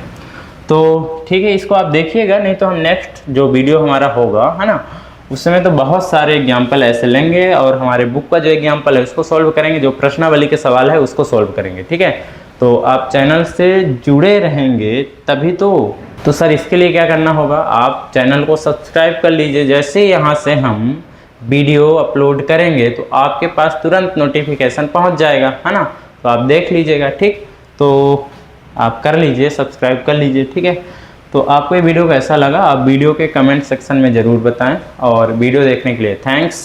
तो ठीक है, इसको आप देखिएगा, नहीं तो हम नेक्स्ट जो वीडियो हमारा होगा, है ना, उसमें तो बहुत सारे एग्जाम्पल ऐसे लेंगे और हमारे बुक का जो एग्जाम्पल है उसको सॉल्व करेंगे, जो प्रश्नावली के सवाल है उसको सॉल्व करेंगे, ठीक है। तो आप चैनल से जुड़े रहेंगे तभी तो सर इसके लिए क्या करना होगा, आप चैनल को सब्सक्राइब कर लीजिए। जैसे यहाँ से हम वीडियो अपलोड करेंगे तो आपके पास तुरंत नोटिफिकेशन पहुँच जाएगा, है ना। तो आप देख लीजिएगा, ठीक। तो आप कर लीजिए, सब्सक्राइब कर लीजिए, ठीक है। तो आपको ये वीडियो कैसा लगा, आप वीडियो के कमेंट सेक्शन में ज़रूर बताएं, और वीडियो देखने के लिए थैंक्स।